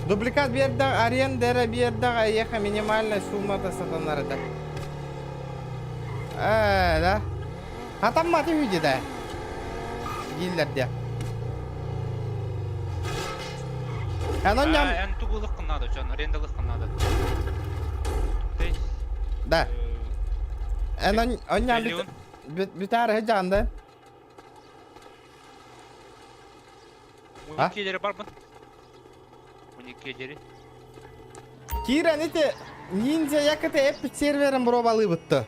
Дубликат bir yerde, арендера bir yerde, ехай минимальная сумма da satanlar da. Da. Hatam mı atı hücü de? Gillerde. Anonyam En tuguluk kınadı, can rendalık kınadı. da. Anonyam Milyon. biter hecandı. Ha? 12 leri var mı? 12 leri. Kira nite ninja yakıtı hep serverin probalı bitti.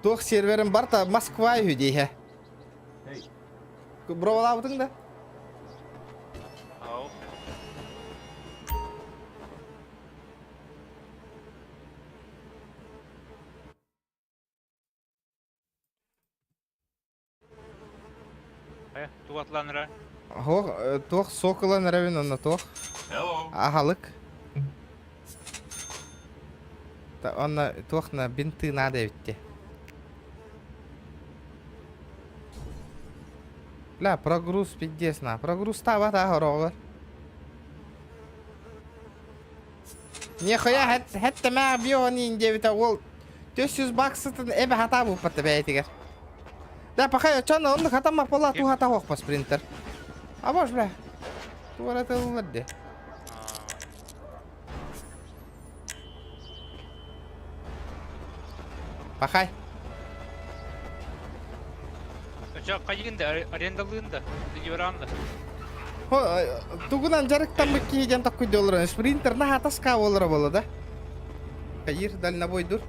Tuh serverin var da Moskva'ya hüdeyhe. Hey. Probalı bıtın da. Au. Tuvatlanır. Tuh sokulan revin onu tuh. Hello. Ahalık. Da ona tuh na binti nada bitti. La прогруз пиздец на. Прогруз та да хорогор. Нихуя хәтта ма биони инде бит ол 400 баксытын эбе хата булып батты бәйтигер. Да пахай чана онды хата ма пола ту хата хок пас принтер. А бош бля. Туара тылладде. Пахай. Uçak kayığında, arendalığında, yorandı. Тугунан жарыктан бекки жан такой доллар. Спринтер на хата ска болар боло да. Кайыр дальнобой дур.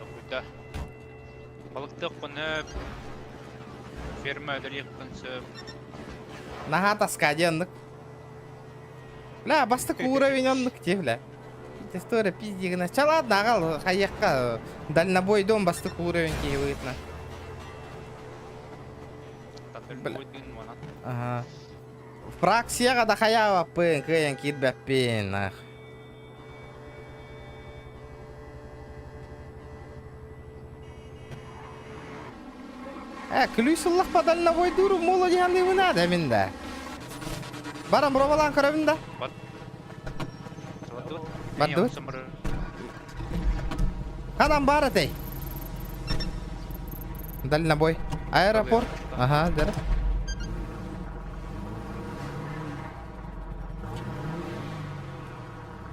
Такой-то. Balıkta konup, ferma ödülü konsup. На хата ска жандык. Ла бастык уровень ондык те бля. История пиздигина. Чалады агал хаякка дальнобойдон бастык уровень кей выйтна. Ага. В праксияга да хаява пын кыйын кидбеппин. Клюйсуллах по дальнобой дуру моло диханды вына да минда. Барам робалан карабинда. Бадут? Кадан бары тей. Дальнобой. Аэропорт. Ага, да.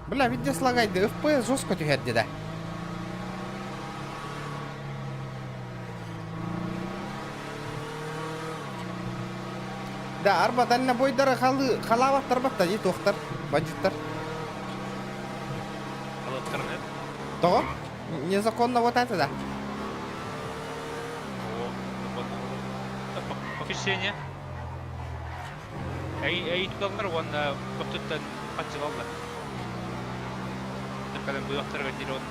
Бля, видео слагайды. FPS жестко тюхерди да. Да, арба дальнобойдары халаваттар батта жей тоқтар. Баджуттар. Того? Незаконно вот это, да. Похищение. Эй, тудалар, он потуттан қатчыл алды. Когда был второй день, он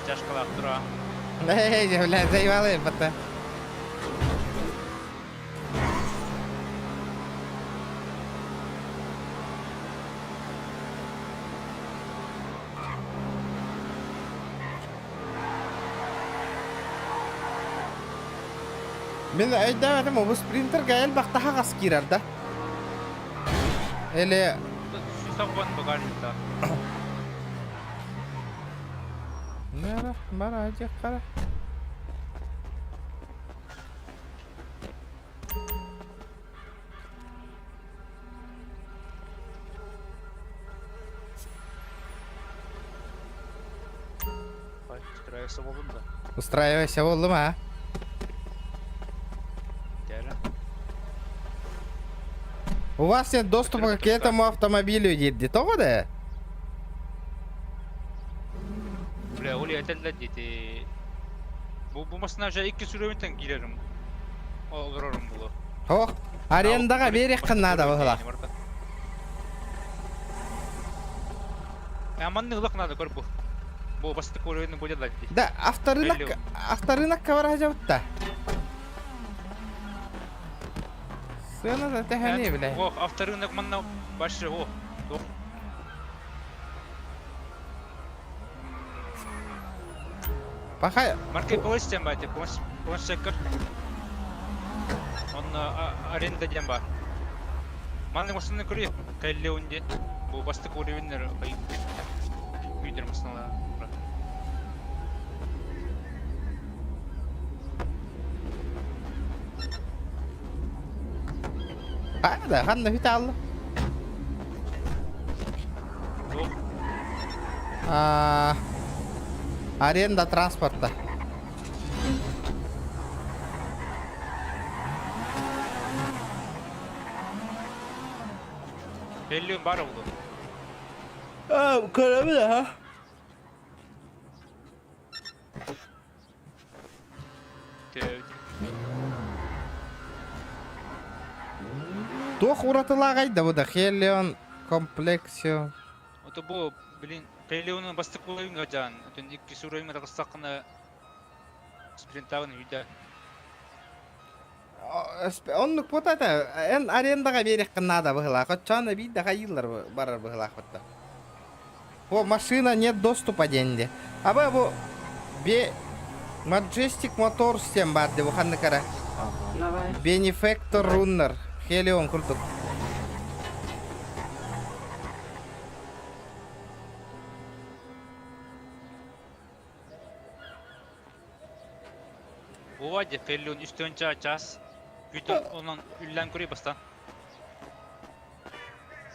стяжкалап тұра. Эй, бля, заебалы, бата. Мен айдаватым, бұл спринтер гайел бақтаға қас керер да. Әлі... Сүйсақуан бұғарында. Нәра, бара, әдек қара. Устраивайся болында. Устраивайся болды ма? У вас нет доступа к этому автомобилю, деді, того да? Бля, Оли айтады дейді. Бұл масына жа 2 сүрөмінтен келерім. Олырарым бұлы. Ох, арендаға берек қыннада бұғыла. Аманның ұлық нады көр бұл. Бұл бастық өрөйінің бөлі дейді. Да, авторынаққа бар ажабытта. Сына да тәхәне, бля. Ох, авторынық манна башы, ох. Пахай. Маркай полыстен бәді, полыс чеккір. Он аренда ден бар. Манның осыны көрі, кәлі өнде. Bu bastık uğrayanlar kayıp. Büyüdürüm aslında. Hadi hanna hüt allı. Yok. Аренда транспорта. Belliğin var oldu. Köremi de ha. Тух уратылагайды bu da Helion комплексио. Ото bu bilin Pelleon'un bastık uğrayın gacan. Ötün iki surayın da kısakına sprintağın hüda. Оннук потата эн арендаға берек қынада бұғыла. Қотчаны бейді қайылар барар бұғыла қотта. По машина нет доступа денде. Абы бұл Majestic Motors тем барды бұқанны кара. Benefactor Runner. Helion күрдік. Bu var ya Pelleon üstünce açacağız. Bütün onun üllen kuruyor bastan.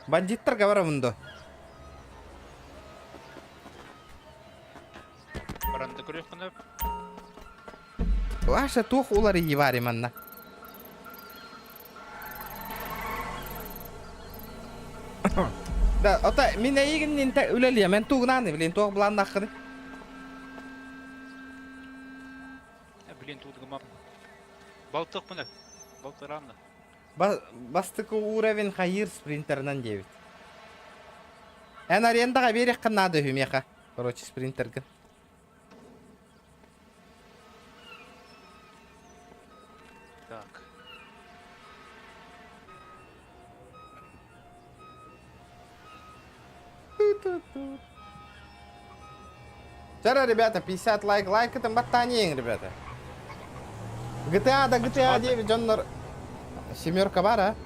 Бандиттарға бара мұнды. Баранды kuruyor bunu. Аша тух улар ебари манна. Да, ота мен егіннен өлелия, мен туғынаны білен, туғы бұланды ақыны. Bilin tutgum up. Baltık bunu. Baltık randı. Бастықы уровень хайыр спринтернан дебет. Ән арендаға берек қынады хүмеқа. Короче, спринтергі. Так. Вчера, ребята, 50 лайк. Лайк это ботанин, ребята. GTA да GTA 9, Джоннор. Семерка бара.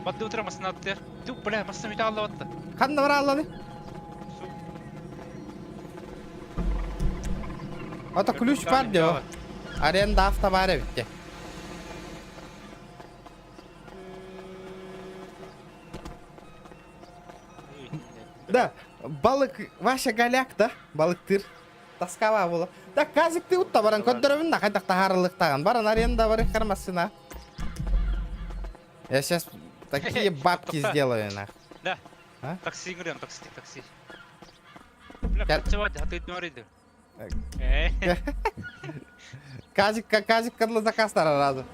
Baddı oturamazsın attı. Dur bile masasını bir daha Allah attı. Қанды бара алланы? Su. Ото ключ бар деу. Аренда авто бары бітті. Да, балық ваша галяк да, балықтыр. Таскава болу. Да, казикті ұтта баран көддірімін да қайдақта харылықтаған. Баран аренда бар қармасына. Я сейчас такие бабки сделаю, нах. Да. А? Такси говорим, такси. Бля, Я- подчевать, а ты говорит. Казик кырлы закастар разу.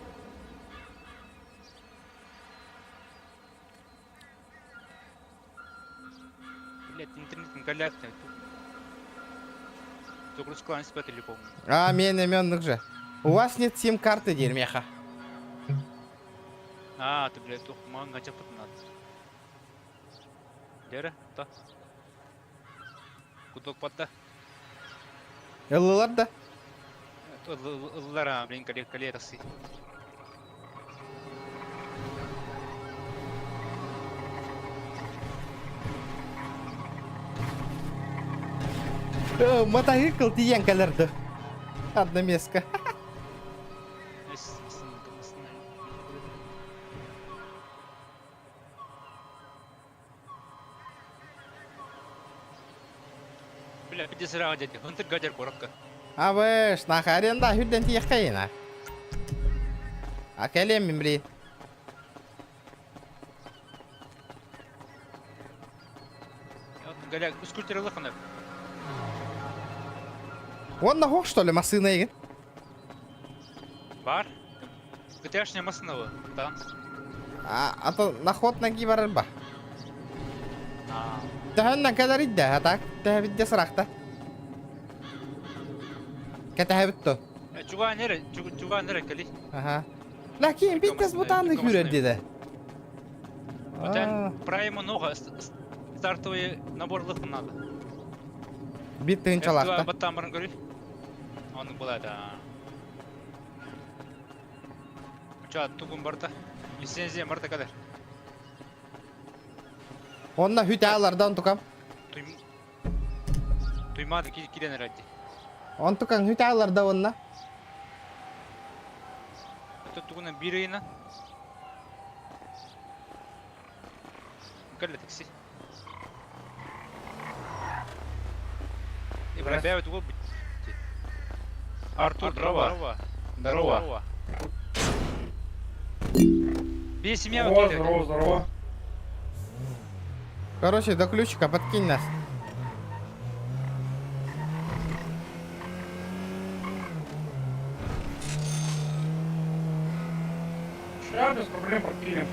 Блядь, интернет галяк. Загрузка не спать или помню. Мен именных же. У вас нет сим-карты, дерьмеха. А, ты, блядь, тух, манга чапут надо. Дера, та. Кудок подда. Ылылар да. Ыллара, блин, кале такси. Мотоцикл тиен калерді. Одна меска. Бля, 50 лira jadi. Untuk gajar korokka. Абыш, нах аренда хүрден тиек кайына. Акелем мен блин. Gaля, скутерлы хана. Онна хох, что ли, машина еген? Бар. ГТАшня масынова. Там. А то наход наги барар ба. А. Таханна кадар идде, атак. Тахабидде сырақта. Кетахабитто. Чуга нere кали. Аха. Лакин биттес бутанны хүрер dedi. Потом прайма нога стартовый наборлык надо. Биттин чалакта. Баттамырын көрүй. Оның болады. Ча тугун барда. Лицензия барда кадар. Онна хүтәләрдән тукам. Туймады киден радди. Он тукан хүтәләрдә онна. Тугунан бирейна. Калла такси. И пробивают его. Артур, здорово. Здорово. Бей семья выкидывай. здорово. Короче, до ключика подкинь нас. Сейчас без проблем подкинем.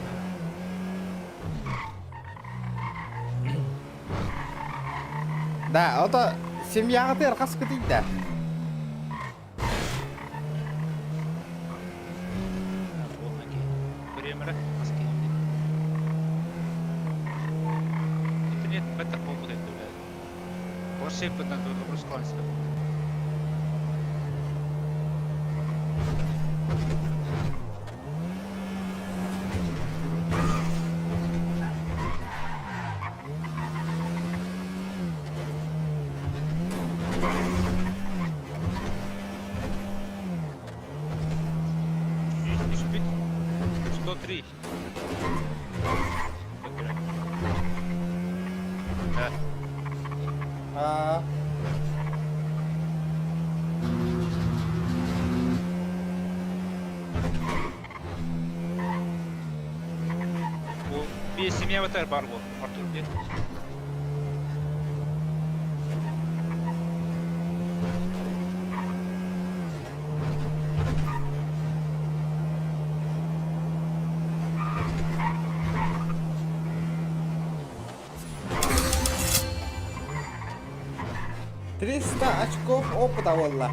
Да, ото семьяга тер каскы дейді. Время маски. Интернет бетер полбудет, блядь. Больше бы надо русскоязычно. Спит 103. Да. Bu bir семья ватар бар bu. Артур где? очков опыта валла.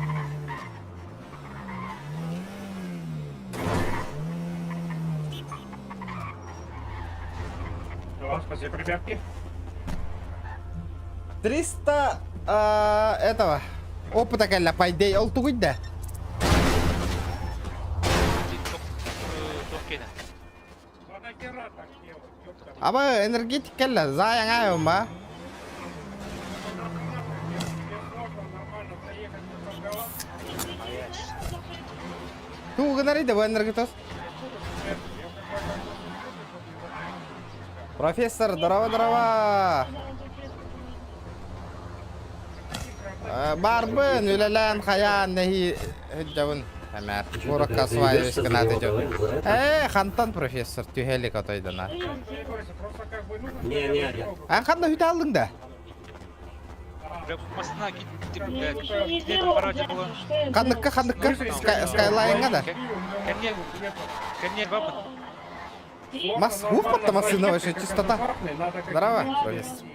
Спасибо, ребятки. 300 этого опыта калла пайдей ол тугуйда. Токена. Аба энергетик калла заян айома. Ту гнарида в энергетос. Профессор, здорово. Барбын, үлелән, хаян, нәхи, хүджавын. Әмәр, буракка свайы өскінаты жау. Хантан профессор, түйхелік отойдана. Қанда хүті алдың да? Масына кетіп, кетіп барады болы. Қандыққа, скайлайынға да. Кәнне бабын. Мас, уқпатта масына вообще чистота. Здорово, профессор.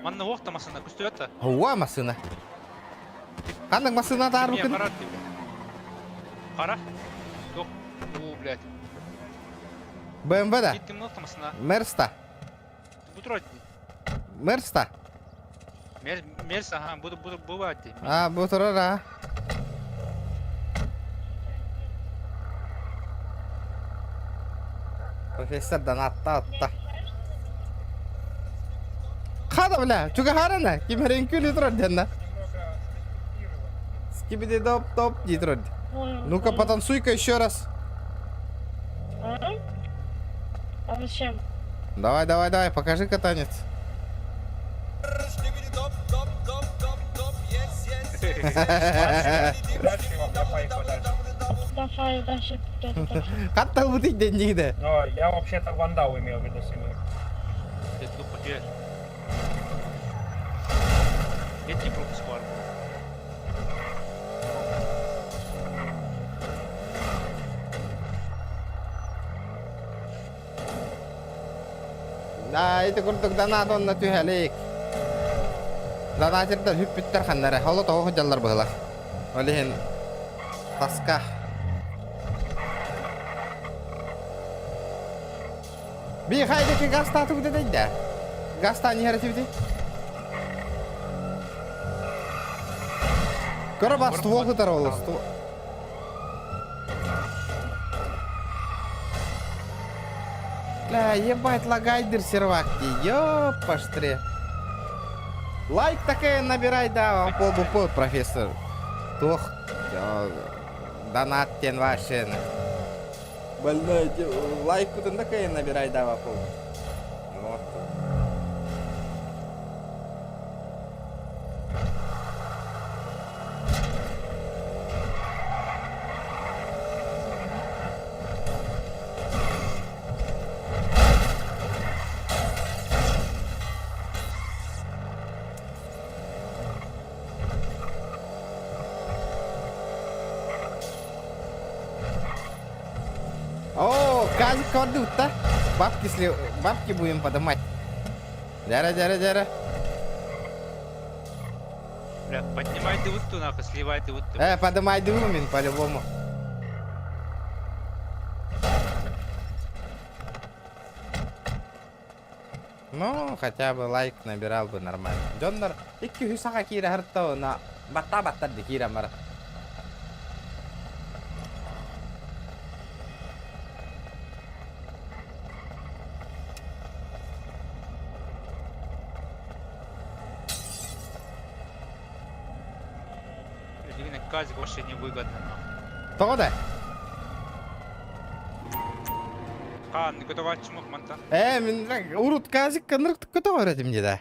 Манна оқта масына, күсті өтті. Хуа масына. Қандық масына тару күн? Қара? Жоқ, блядь. БМВ да? Кеттім оқта масына. Мерста. Бұтырады. Мерста. Мерс, ага, бывает. Бұтырыр, Профессордан атта. Қада, бля, чуга харана, кемерен күлі тұрады жанна. Скибиди доп, дейді. Ну-ка, потанцуй-ка еще раз. А зачем? Давай, покажи-ка танец. Давай, дальше. Каттал бутик деньги-то. Я вообще-то вандал имел в виду семью. Ты тупо где? Я тебе пропуск варву. Itu kurtuk dana tonna tühalik. Dana cerita hüppütter xannare. Holo tohu jallar bahla. Olihin taska. Bir haydaki gaz tatı bu dedi de. Gaz tani hareketi. Кора бас ствол хытарывал. Бля, ебать, лагайдер сервакти. Ёпаштре. Лайк такая набирай, да, вам полбупот, профессор. Тох, донат тен вашен. Больной, лайк куда такая набирай, да, вам пол. Вот. О, казик кордут-то. Бабки будем подымать. Дяра. Бля, поднимай дывутту нахуй, сливай дывутту. Подымай дымин по-любому. Ну, хотя бы лайк набирал бы нормально. Джоннер, икки хусака кира хартау на бата де кира мара. Блин, казик вообще невыгодно нахуй. Тоғда? Kaan, niin kuin vatsi muhmanta. Min urut казик кандырык көтө öğretim dedi.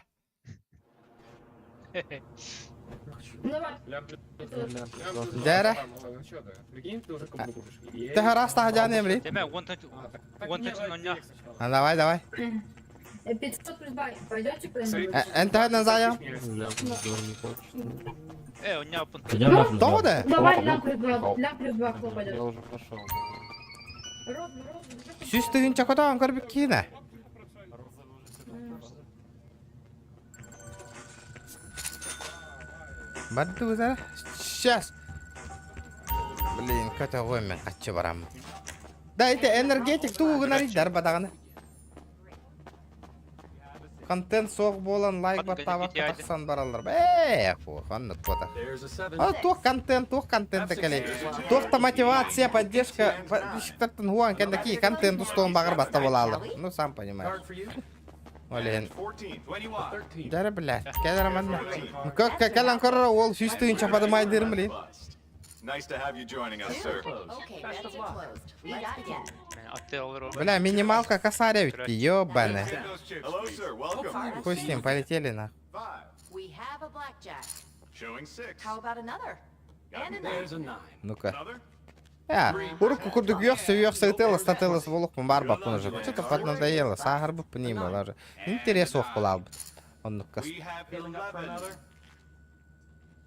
Дяра. Ты раз тахаджан емри. Deme, wonton onja. Давай. 500 плюс бай. Пойдете Энтэ назаям. Onja apun. Тоғда? Давай, лям плюс 2 кто пойдет. Я уже пошел. Süstüğün çakotan körбүк кийне. Бадды өзара. Сейчас. Блин, көтө коймен каччы барам. Дайте энергетик тугунарыдар бадаганы. Контент соқ болан лайк баттабак тақсан баралар. Фу, ханнык бота. Тух контент келей. Тухта мотивация, поддержка, подписчиктартын хуан кенdeки контент устуун багыр батта болалар. Ну, сам понимаешь. Олен. Жары, блядь, келер амадна. Келен көрі ол сүйстігін чападымайдырым, блин. Nice to have you joining us, sir. Okay, bets are closed. We got it again. Attı olur o. Бля, минималка косаря ведь, ёбаный. Hello, sir. Welcome. Хуй с ним, полетели на. 5. We have a blackjack. Showing 6. How about another? And another. Ну-ка. Another? Урку курдук ёкса ытылыс, татылыс волукпун бар бапын уже. Что-то поднадоело, сахар бы понимал уже. Интерес ох булал бы. Он ну-ка. We have 11.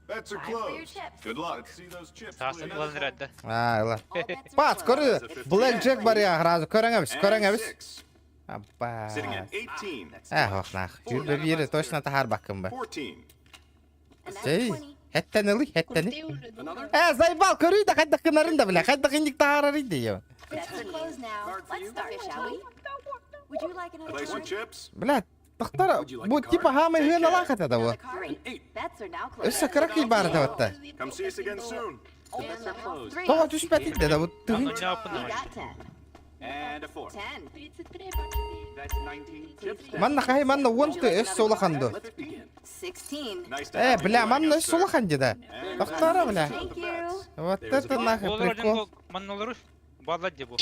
Bets are closed. Good luck. Let's see those chips, Tahsin please. ulan herhalde. Ла. Пац, көрі, Блэк Джек бар я гразы, көріңеміз. 6. Апа. Sitting at 18. Ох, нах. Жүрбе бері точно тахар бакым бы. 14. Жей, хеттен ылы, хеттен. Зайбал, көрі да қайда қынарында, бля. Қайда қиндік тахар арыйды, ё. Bets are closed now. Let's start, shall we? Would you like another Place your 20? chips. Бля, тахтара, bu типа хамай хына лахат это вот. Bets are now closed. Өссө кыракый бар да вот. Come see us again soon. Bets are closed. Тоға түспәтик да вот. Аны onja apun We ama. got 10. And a 4. 10. That's 19 chips. Манна хай манна вонты өссө улаханды. 16. Nice to have you Бля, joining манна us, өссө sir. улахан деда. Тахтара, бля. Thank you. Вот это нахуй Olur прикол. hocam man olur. Bağla diye bu.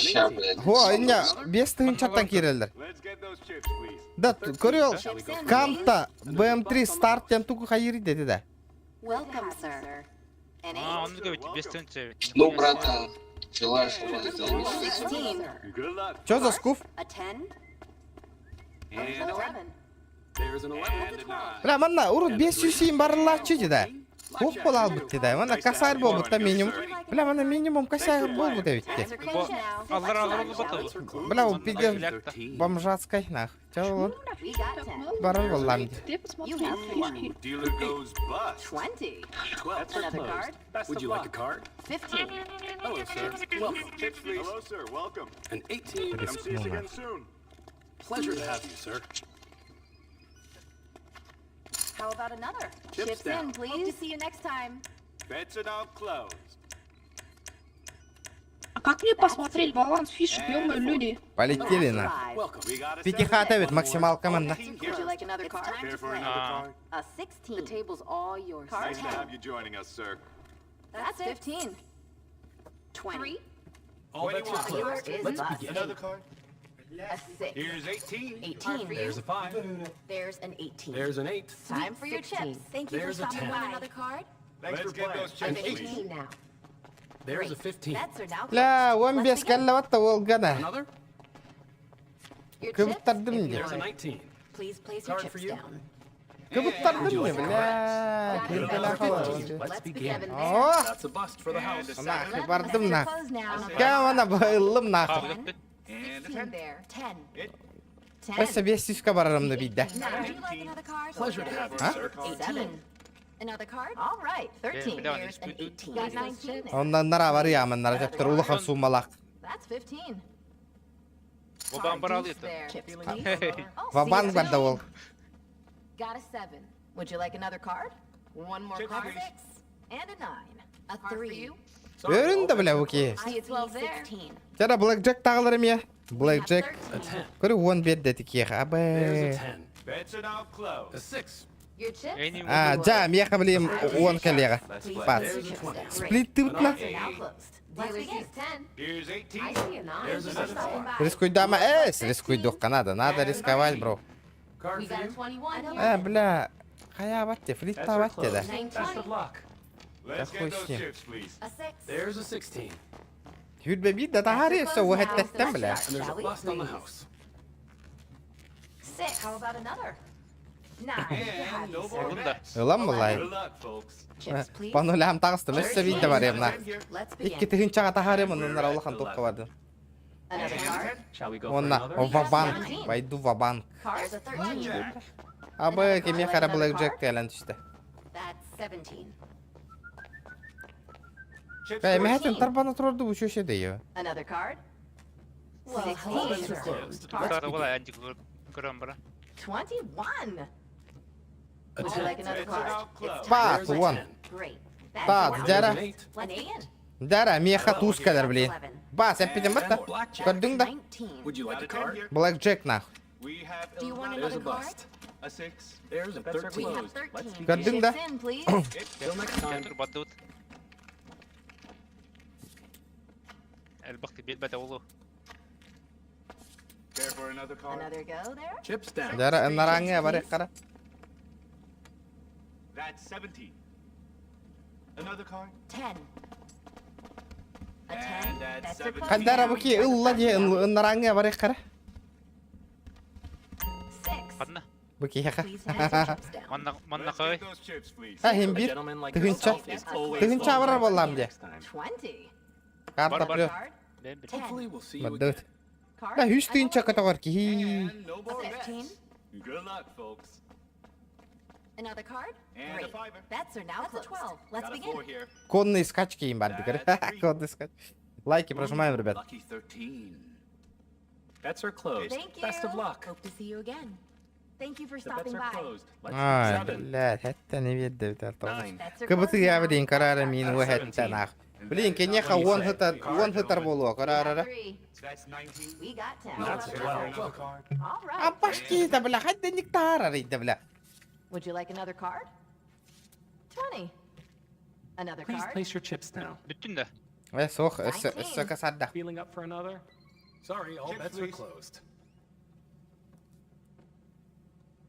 Хо, иння, бес тыгын чаттан кирелдер. Let's get those chips, please. Да, көрел, Канта, BM3 старттен туку хайыри dedi да. Welcome, sir. An Aa 8. onu göbeti 5 tane çevir. Ну, братан, желаю, чтобы это сделали. 16. Good luck. Чё за скуф? A 10. And An 11. there's an 11. Бля, манна, урут 500 сиим барылачы деда. Хуп болал бутты да, манна касар бол бутта минимум. Бля, манна минимум касар бол бутта Bets битте. are closed now. Allar oldu batı. Бля, у пиде бомжатской нах. Чё он? We got 10. Барыл боллам. You have 4. Dealer goes bust. 20. 12. Another card. Would you like a card? 15. Hello, sir. Welcome. Chips, please. Hello, sir. Welcome. An 18. Come see us again soon. Pleasure to have you, sir. How about another? Chips in, down. please. Hope to see you next time. Bets are now closed. А как мне посмотреть баланс фишек, ё-моё, люди? Полетели на. Five. Welcome. We got a Пятихата ведь максимал команда. Would you like another card? Care for another card? A 16. The table's all yours. Nice to have you joining us, sir. That's 15. 20. All bets are 21. closed. Here is Let's a begin. Another card? A 6. Here's 18. 18 for you. There's a 5. There's an 18. There's an 8. Time for your chips. Thank you There's for a stopping 10. by. Another card? Thanks for get those chips, please. 18 now. There's a 15. Bets are now لا closed. وين Let's بيس begin. كلا وات والقنا Another? Your كيف chips, تقدمني؟ if you There's a want. 19. Please place your Card chips for you. down. كيف تقدمني بلا Got كيف it. بلا خلاص Let's begin. اوه That's a bust for the house. انا اخي Let's بردمنا close now. كم انا بهلم ناخذ Kavga 16 there. 10. It- 10. بس بيسيش كبرنا بيده Now, would you like another card? Pleasure to have you, Huh? sir. 18. Another card? All right. 13. Yeah, Here's an 18. Got 19 there. он نرى وريا من نرى تفتر ولا خمسون ملاك That's 15. Babam Deuce baralıydı. there. Chips, Feeling please. Oh, فبان see ya. بدول Got a 7. Would you like another card? One more Chips, card. please. 6. And a 9. A 3. Sorry, all بيرن ده bets بلا are وكي I see 12 there. 16. ترى بلاك جاك تغلر ميا بلاك We have جاك 13. A 10. كل وان بيدتك يا There's a ابي 10. Bets are now A closed. 6. Your chips? En iyi جام يا قبل وان كليغا Please باس place your chips down. Great. سبليت تبتنا Bets are now closed. Dealer sees 10. Here's I 18. see a 9. There's Thanks for another stopping by. ريسكو داما ايس ريسكو دوق надо рисковать برو Card We for got a you. 21 اه here. بلا خيا باتي فليت Bets are باتي ده closed. Best of luck. Let's get those Охуенно. chips, please. A 6. There's a 16. يود ببيت ده تعرف سوى هالتهتم بلا And there's a Shall we? bust on the house. 6. How about another? 9. And no more Oğlum da. bets. Ulan Good vallahi. luck, folks. Chips, please. Пану лям тагысты мессе бит бар ямна Ten here. Let's икки begin. тыгын чага тахары мунун Аллахан топка барды Another card. Shall we go for онна another? вабанк вайду вабанк There's a 13. абы кеме кара блэк джек кайлан түштө That's 17. Chips кай for мехетин тарбана турду bu şoşe diyor Another card. All bets are 16. closed. Sarı bola yancı kıran bara. 21. A Would you 10. like another Bets are card? now closed. Bak There's a ulan 10. Great. Та, now. Дяра. There's an 8. Let's begin. дара меха туз кадар блин ба сен пидем бата And blackjack. көрдүң да 19. Would you like Got a a 10 card? here. блэк джек нах We have Do you want There's a another card? bust. a 6. There's a We have 13. 13. Gördün de. Chips in, please. Till next time. Dur batut. البخت بيت بدا والله. Care for another card? Another go there. Chips down. дара наранга баре кара That's 17. Another card? 10. A 10. And that's That's a 17. close кадара now. буки илла ди наранга баре кара 6. Kadına. буки яха Please hand your chips down. Manna Let's koy. get those chips, please. ха хим A бир gentleman like Тыгынча. yourself is always Тыгынча welcome барар back болам де next time. 20. карта Бар, бар. плё Card. Ben bir. 10. Hopefully we'll see you again. бадыт Card. да хүч тыгынча катагар ки And no A more 15. bets. Good luck, folks. Another card. And a Great. fiver. Bets are now closed. 12. Let's Got a begin. 4 here. конные скачки им барды конные скачки лайки прожимаем ребят Lucky 13. Bets are closed. Thank you. Best of luck. Hope to see you again. Thank you for The bets stopping are by. closed. Let's ай 7. блядь حتى не видно بتاع 9. Bets are كبت closed يا now. بدين قرار مين واحد تناخ بلين كن يخا وان هتر بولو We قرار got 3. That's 19. We got 10. That's Care 12. for another card? All right. اباشكي تبلا حد انك تارر تبلا Would you like another card? 20. Another Please card. place your chips down. Bütün de. سوخ السكة صدق Feeling up for another? Sorry, all Chips, bets are please. closed.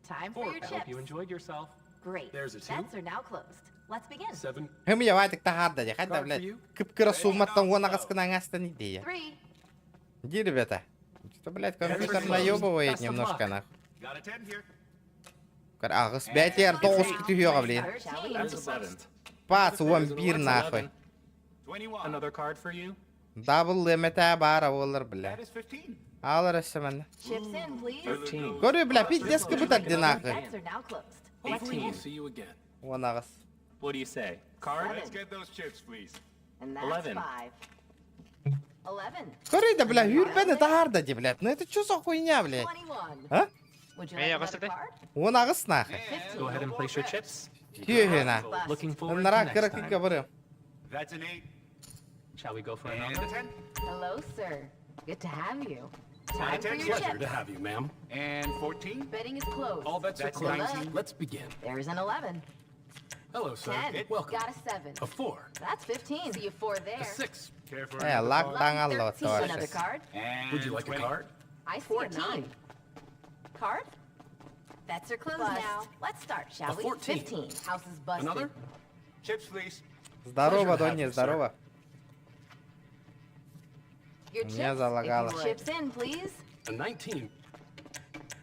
Time for 4. your I hope chips. you enjoyed yourself. Great. There's a 2. Bets are now closed. Let's begin. 7. هم يا واتك تهاردا يا حد Card for بلا you. كيف كرسو متن وانا قسكنا غاستني دي 3. دي ребята что блядь компьютер closed. наебывает Best of немножко luck. нах Got a 10 here. агыс бәтер тоғыз күтүгө блин Shall we? There's a 7. пац There's он a бир 11. нахуй 21. Another card for you. дабл лимите бара болор бля That is 15. алар эсемен Chips in, please. 13. көрү бля пиздец кыбытар ди нахуй Bets are now closed. Let's Hopefully we'll begin. see you again. он агыс What do you say? Card? Let's get those chips, please. And that's 11. 5. 11. Скорей, да, бля, Юрбен Тардади, блядь. Ну это что за хуйня, блядь? 21. А? Would you Hey, like what's another it? card? Он ағыс нахуй. Go ahead and place your chips. Тюхена. Looking forward to Нара next кырык time. говорю. That's an 8. Shall we go for And another? a 10. Hello, sir. Good to have you. And Time a for 10. your Pleasure chips. to have you, ma'am. And 14. Betting is closed. All bets are That's closed. 19. Let's begin. There's an 11. Hello, sir. 10. Welcome. Got a 7. A 4. That's 15. See you 4 A there. 6. Care for Е, another лак card? таңалды Lucky 13. Another отты. card. And Would you like a 20. card? I see 14. Card? Bets are closed now. Let's start, shall A we? 14. 15. House is busted. Another? Chips, please. Здорово, Pleasure to have Донни, you, sir. здорово. Your Меня chips, залагало. if you would. Chips in, please. A 19.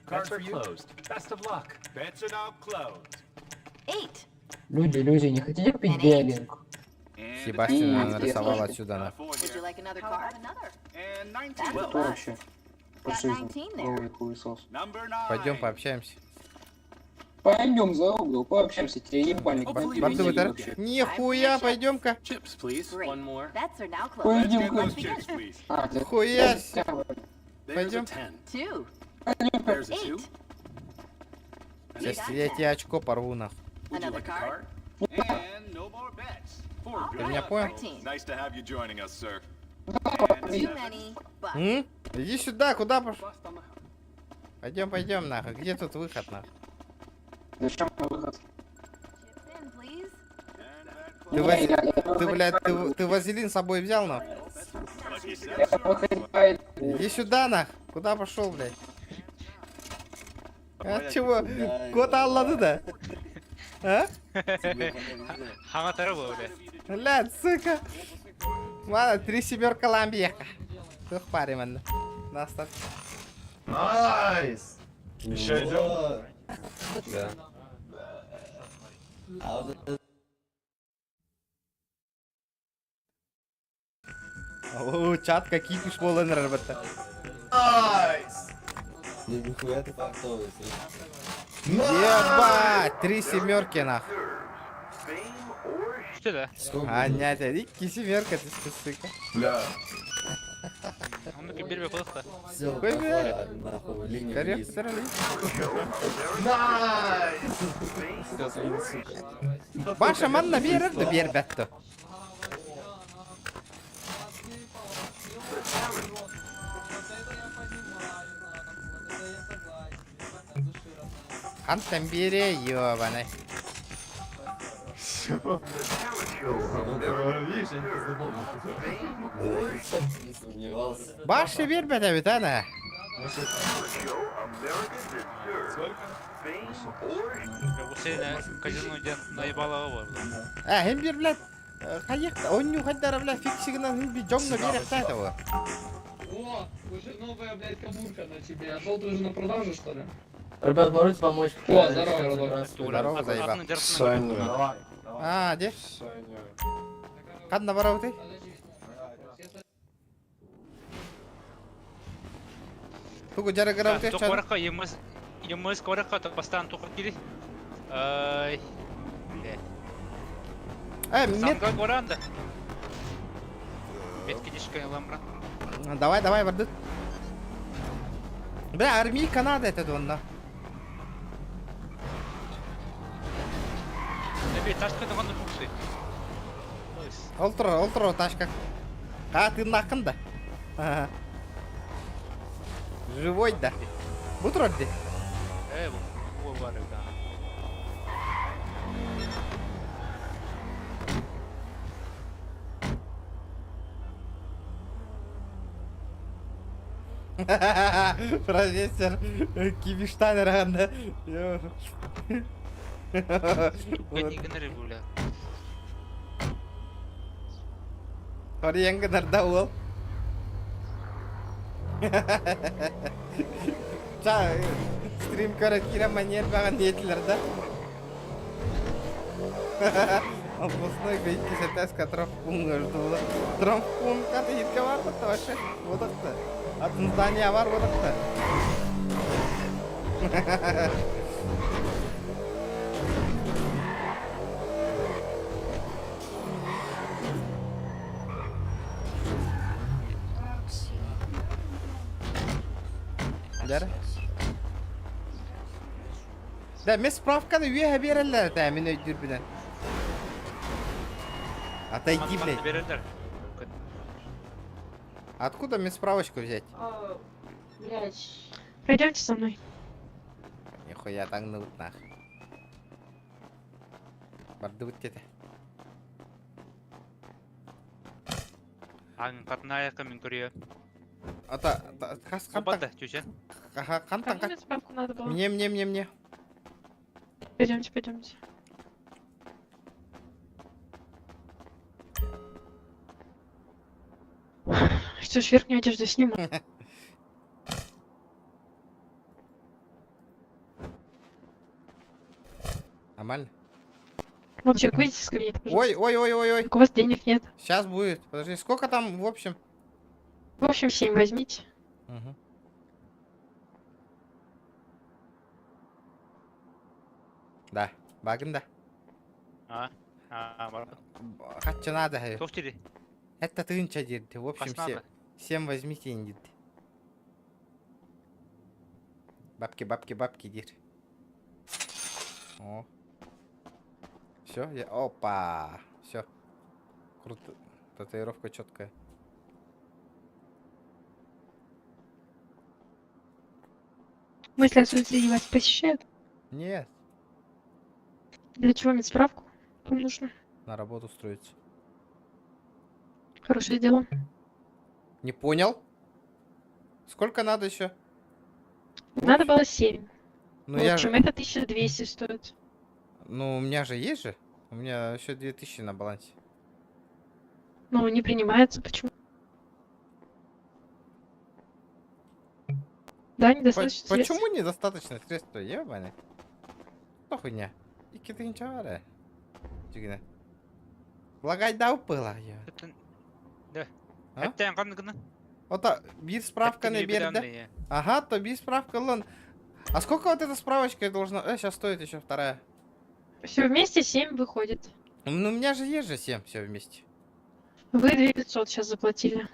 Card Cards for are you. closed. Best of luck. Bets are now closed. 8. Люди, не хотите купить биолинг? And Себастьяна И- нарисовал и- отсюда, на. 4 Would you here. like another card? And 19. That's a Кто bust. вообще? По Got жизни. 19 there. Новый хуесос. Number 9. Пойдем пообщаемся. Пойдем за угол, пообщаемся, тебе ебальник. Hopefully Барды we вытер. вообще. Нихуя, пойдем-ка. Chips, please. Great. One more. Bets are now closed. Let's Пойдем, get those пойдем. chips, please. А, ты Хуя. There's Пойдем. a 10. 2. There's a 2. 8. Сейчас я тебе очко порву, нахуй. Would you Another like a card? card? And no more bets. All Ты меня right, понял? 13. Nice to have you joining us, sir. Too many. Bust. М? Иди сюда, куда пошел? Bust on the house. Пойдем, пойдем, нахуй. Где тут выход, нахуй? Зачем на выход? Chips in, please. And that Ты, closes. ты, блядь, ты вазелин с собой взял, нахуй? Lucky six, Я sir. выходил. Иди сюда, нахуй. Куда пошел, блядь? А чего? Кот аллады да? А? Хама тарабы, бля. Блядь, сука. Ладно, 3 семерка ламбеха. Тух парим, ладно. Настав. Найс! Еще идем? Да. О, чат, кипиш болен работа. Найс! Ебать, 3 семерки, нахуй. Что да? А, нять, ики семерка, ты что, сука. Бля. Ну-ка, бербе кылықта. Кой бе? Коррект, здорово. Баша манна берерді бербетті. Қантан бере, ебаный. Баша бербеті бит, ана. Bu sene казинодан наебалығы бар. Hem bir блядь, қайықта, онню қайдара, блядь, фиксигінен хім бі жоңна берек тәді ғой. О, уже новая, блядь, кабурка на тебе. А желтую уже на продажу, что ли? Ребят, можете помочь? О, здорово, Родок. Здорово, заебал. Атын жарсың. Саня. А, де? Саня. Қадна барау ты? Тугу жары қарау ты? Тоқ ораққа, еміз ораққа топастан тоқы келі. Ай. Мет... Самға оранды. Беткенешка ламбра. Давай, барды. Бля, армейка надо это онда. Бе, ташқа дұғанды бұқсы. Олтыр, ташка. А, ты нақында. Живой, да. Бутерброд. Бұл бар да. Профессор Кибиштайнер ағанда. Генері бұля. Қori yang kenarda ул. Стрим кара манер баған етілер да. Областной гаити сетеска травпунга ждула. Травпунга ты hitке бар бұтты вообще? Водықты. Атын здания бар водықты. Да, мен справканы үйе берелер, да, мен өйдір білен. Отойди, блядь. Берелер. Откуда мне справочку взять? Блядь. Пройдемте со мной. Нихуя таңныбыт нах. Бардыбыт деді. Аңын қатына аяққа мен көрейі. Ата, Қабалда, чөше. қантан, Кому справку надо было? мне. Пойдемте, пойдемте. Что ж, верхнюю одежду сниму. Нормально? Молчик, выйдите с кабинета, пожалуйста. Ой. У вас денег нет. Сейчас будет. Подожди, сколько там в общем? В общем, 7 возьмите. Угу. Да, багында. Барды. Хатча надо. Тоқтері. Это тынча деді. В общем, Қасынады. 7 возьмите деді. Бабки деді. О. Все, опа. Все. Круто. Татуировка четкая. Мысли о суициде вас посещают? Нет, Для чего мне справку? Вам нужно. на работу устроиться. Хорошее дело. Не понял? Сколько надо еще? Надо было 7. Ну В я общем, же... это 1200 стоит. Ну у меня же есть же. У меня еще 2000 на балансе. Но не принимается. Почему? Да, недостаточно средств. Почему недостаточно средств? Ебаный. Что хуйня? И какие-то ничего. Жигина. Благайда упала я. Да. А? Әттен қандығыны? Вот бит справка на берде. Ага, то бит справка лон. А сколько вот эта справочка должна... сейчас стоит еще вторая. Все вместе 7 выходит. Ну у меня же есть же 7 все вместе. Вы 2500 сейчас заплатили.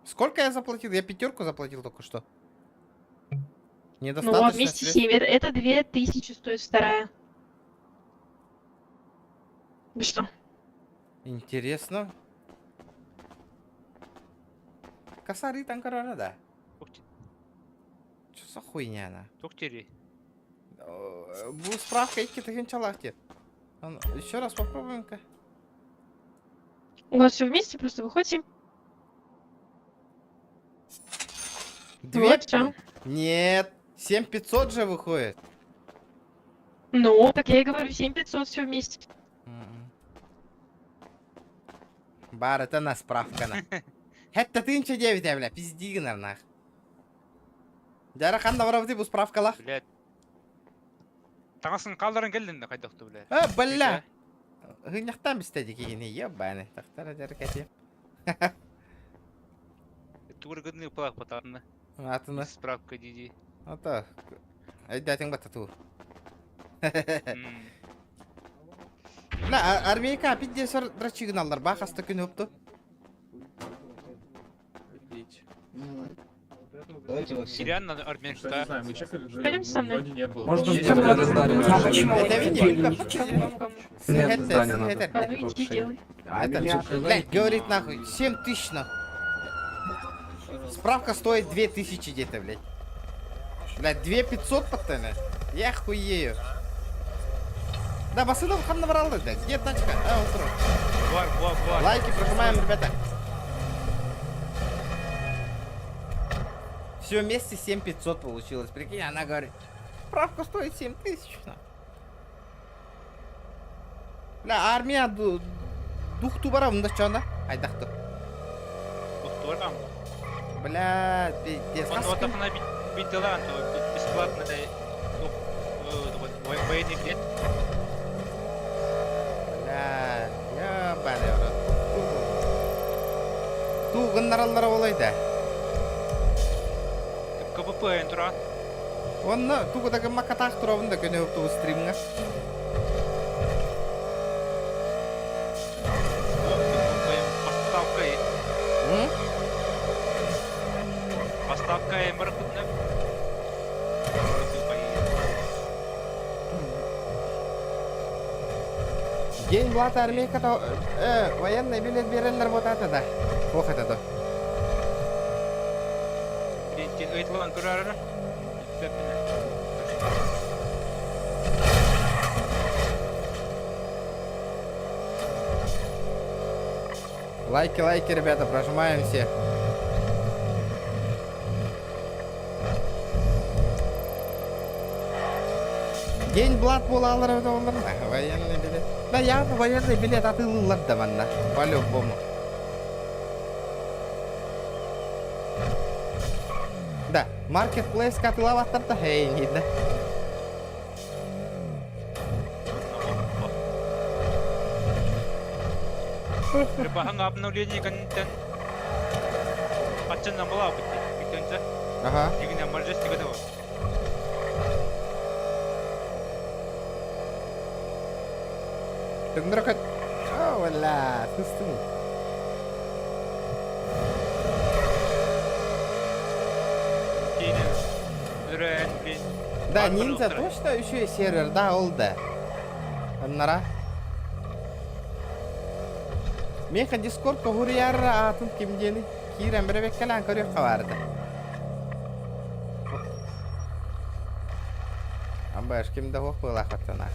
Сколько я заплатил? Я 5 заплатил только что. Ну, Недостаточно а вместе средств. 7. Это 2000 стоит вторая. Вы что? Интересно. Косари там корона, да. Что за хуйня она? Тоқтері. Бұл справка икки тыгын чалахтет. Еще раз попробуем-ка. У вас все вместе просто выходит 7. Вот всё. Нет. 7500 же выходит. Ну, так я и говорю, 7500 все вместе. Бар, это на справка на. Это ты ничего 9, бля, пизди нах. Жара қанда барабы бұл справкалах? Блядь. Тағасын қалдарын келдіңді қайдақты, блядь. Бля. Гыньяқтан бістеді кейіне, ебаны. Тақтара жары кәте. Тургыдны пылақ батарыны. Атыны. Справка дейді. Ата. Айдатың бата тур. Бля, армейка пидде сор драчигын алдар. Бақасты күн өпті. Сириан армянская. Пойдемте со мной. Можно Это видео. А ну иди делай. Блядь, говорит нахуй, 7000 нахуй. Справка стоит 2000 где-то, блядь. Блядь, 2500 пацаны. Я хуею. Да, басыдов ханна брал, да. Где тачка? Утро. Лайки прожимаем, ребята. Все вместе 7500 получилось. Прикинь, она говорит, справка стоит 7000. Бля, армия дух тубара мында чана. Айдақты. Тухтуарам. Бля, пиздец. Он вот так на битылан, то бесплатно военный билет. Бля, ебаный в рот. Туғын нараллары олайды. КПП энтура. Онны туғыдағы макатақ тұравында көне өпті стримға. Поставка. Поставка мракутна. День блат армейка-то военный билет беренler вот это да. Ох это то. Кен ыйтлан көрәрі. Лайки, ребята, прожимаем все. День блат бола алар военный билет. Да я военный билет атылылар да манна. По-любому. Да, маркетплейс катылаваттар да хейни да. Рыбахан обновление контент. Патчан намбала опыты. Битенче. Ага. Егіне маржестігі де бар. Тыңдыры көт. О, валя, тыстың. Кейді. Үрен, блин. Да, ниндзя точно еще сервер, да, ол да. Нара. Меха дискорд когурияр атын кимдени. Кирен біребек калан көрек қаварды. Амбаш, кимді хоқ была хаттана.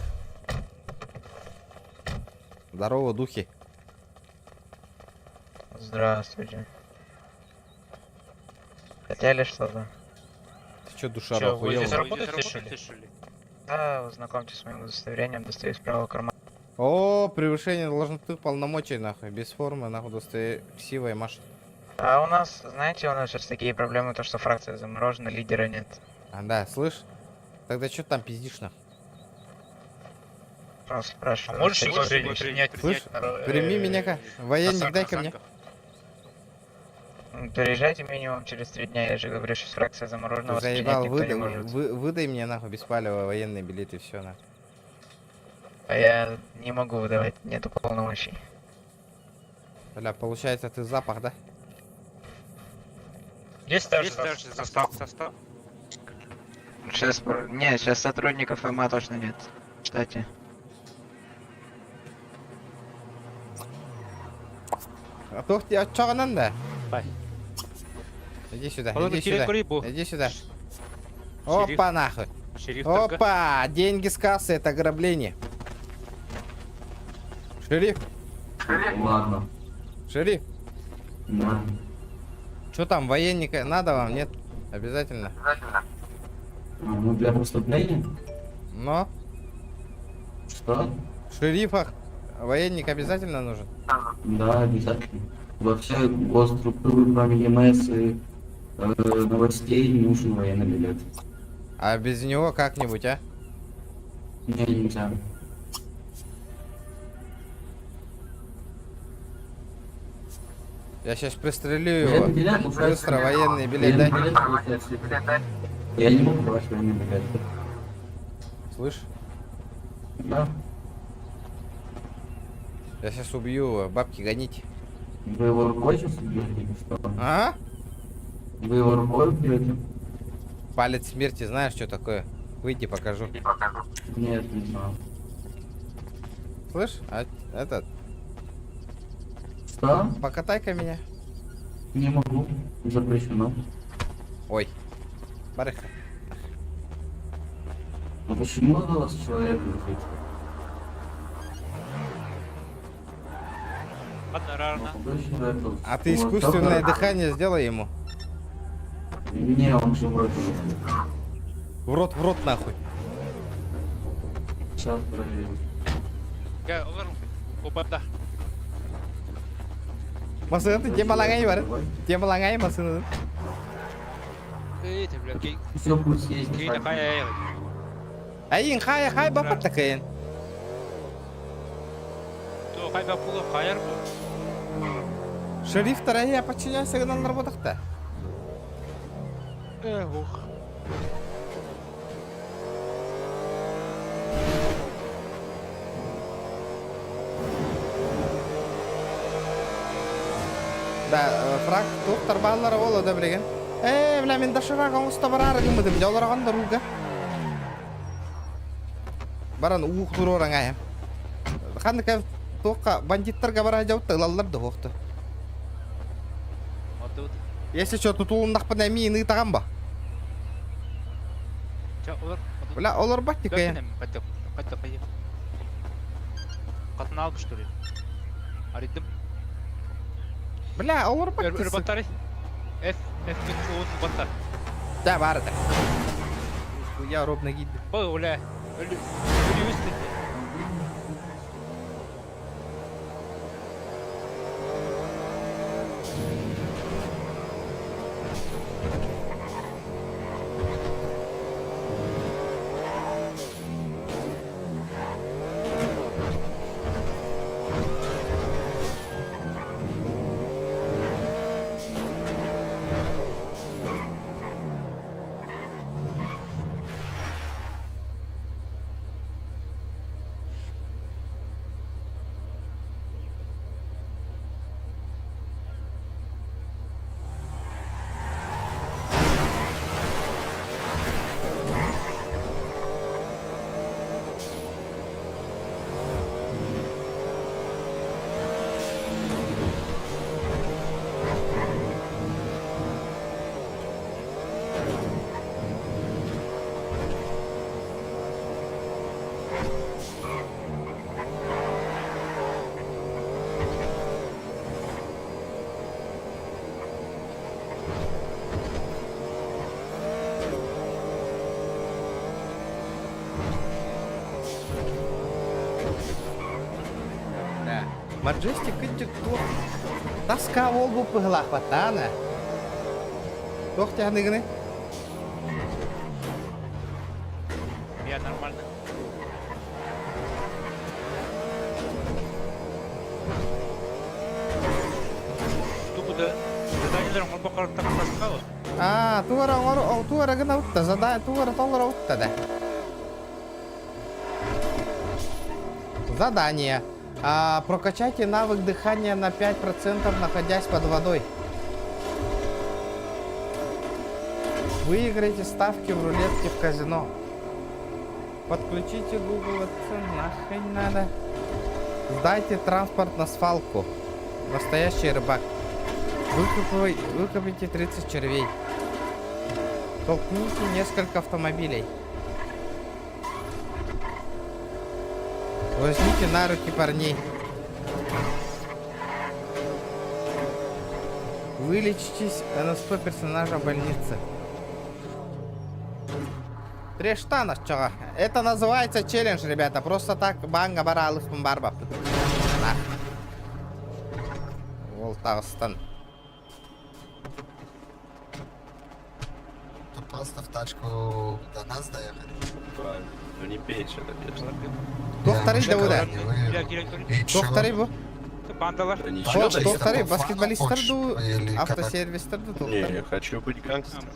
Здорово, духи. Здравствуйте. Хотели что-то? Ты чё, душа Чё, вы охуел? здесь работаете, что ли? Да, знакомьтесь с моим удостоверением, достаю из правого кармана. О, превышение должностных полномочий, нахуй. Без формы, нахуй, достаю ксивой машин. А у нас, знаете, у нас сейчас такие проблемы, то что фракция заморожена, лидера нет. А, да, слышь? Тогда чё там пиздишь, нахуй? Просто спрашиваю. Можешь хотите его принять? принять? Слышь, прими меня-ка. Военник, дай-ка мне. Переезжайте минимум через 3 дня, я же говорю, что фракция заморожена, вас принять Заебал, никто не может. выдай мне, нахуй, беспалево военный билет и все, нахуй. А я не могу выдавать, нету полномочий. Бля, получается, ты запах, да? Есть Есть старший состав. Сейчас, нет, сейчас сотрудников МА точно нет. Кстати. А то тебе чё надо? Бай. Иди сюда, Подойди, иди сюда. Кирилл, Курибу. Иди сюда. Шериф. Опа, нахуй. Шериф только. Опа, деньги с кассы, это ограбление. Шериф, Ладно. шериф, Да. что там, военника надо вам, нет? Обязательно. Ну, для поступления? Но Что? в шерифах военник обязательно нужен. Да, обязательно. Во все госструктуры, кроме ЕМС и новостей, нужен военный билет. А без него как-нибудь, а? Не, нельзя. Я сейчас пристрелю его. Билет, Быстро, военный билет дай. Я не могу ваш военный билет. Слышь, Да. я сейчас убью его, бабки гоните. Вы его рукой сейчас убьете или что? А? Вы его рукой убьете? Палец смерти, знаешь, что такое? Выйди, покажу. Нет, не знаю. Слышь, а этот, Что? покатай-ка меня. Не могу. Запрещено. Ой, барыха. А почему на вас человек лежит? Однорарно. А ты искусственное дыхание сделай ему. Не, он же в рот лежит. В рот нахуй. Сейчас проверим. Я олар. Опата. Масını dia malangai бар. Dia malangai масını. Эй, ты, бля, кей. Все, пусть есть. Кейді қай Айын хай бапат такайын. То қай бапулы қайар бұл. Шериф я подчиняюсь сигналам работах-то. Ух. Да, фрак доктор баллары болу да билген. Бля, мен дашыраган уста барар гымыдым, жолораган да руга. Баран ух туроран ая. Ханка тока бандиттарға бара жауытта ылалар да оқты. Отут. Если что, тут улындақпын әмейін ұйтаған ба? Олар. Бля, олар баттик әйін. Қайтты қайы. Қатын алып что ли? Аридім. Бля, олар баттик. Өрбаттары. F10 баттар. Да, бары да. Я ровно гиді. Ой, оля. Ölü üstünde. Маджестик идет тух. Таска волгу пыгла хватана. Тух тяны гны. Я нормально. Тупо заданиелерің ол бақарып тақпасқа ғой. Туара гына утта, туара толара утта да. Задание. Прокачайте навык дыхания на 5%, находясь под водой. Выиграйте ставки в рулетке в казино. Подключите Google AdSense, нахрен надо. Сдайте транспорт на свалку. Настоящий рыбак. Выкопайте 30 червей. Толкните несколько автомобилей. Возьмите на руки парней. Вылечитесь НСП персонажа больницы. Трештана, чага. Это называется челлендж, ребята. Просто так банга баралых барба. Волтавстан. Просто в тачку до нас доехали. Правильно. Ну не пейте, это конечно. Тоқтары да удар. Тоқтары бұл. Бандалар. Тоқтары баскетболистерду, автосервистерду Не, тоқтары. я хочу быть гангстером.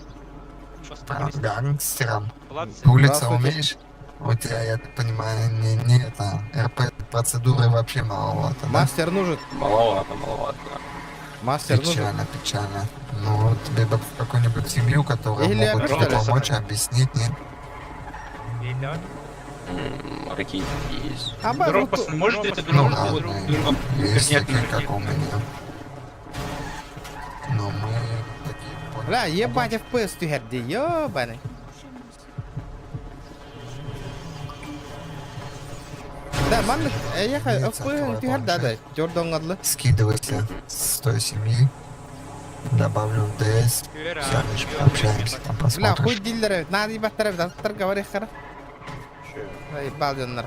Гангстером. Улица умеешь? У тебя, я так понимаю, не это, РП процедуры вообще маловато, да? Мастер нужен. Маловато. Мастер нужен. Печально, печально. Ну вот тебе бы в какую-нибудь семью, которая Или могут тебе обязательно. помочь, объяснить, нет? Какие есть. Дорог пацан, может это Ну дорог? ладно, есть такие, как у меня. Но мы такие... Бля, ебать FPS тюхерди, ебаный. Да, ман, я FPS тюхерда, да, Jordan адлы. Скидывайся с той семьи, добавлю в ДС, сядешь, пообщаемся, там Бля, посмотришь. хуй дилдері, надо ебаттары, даттар говори қара. Ебал жонлар.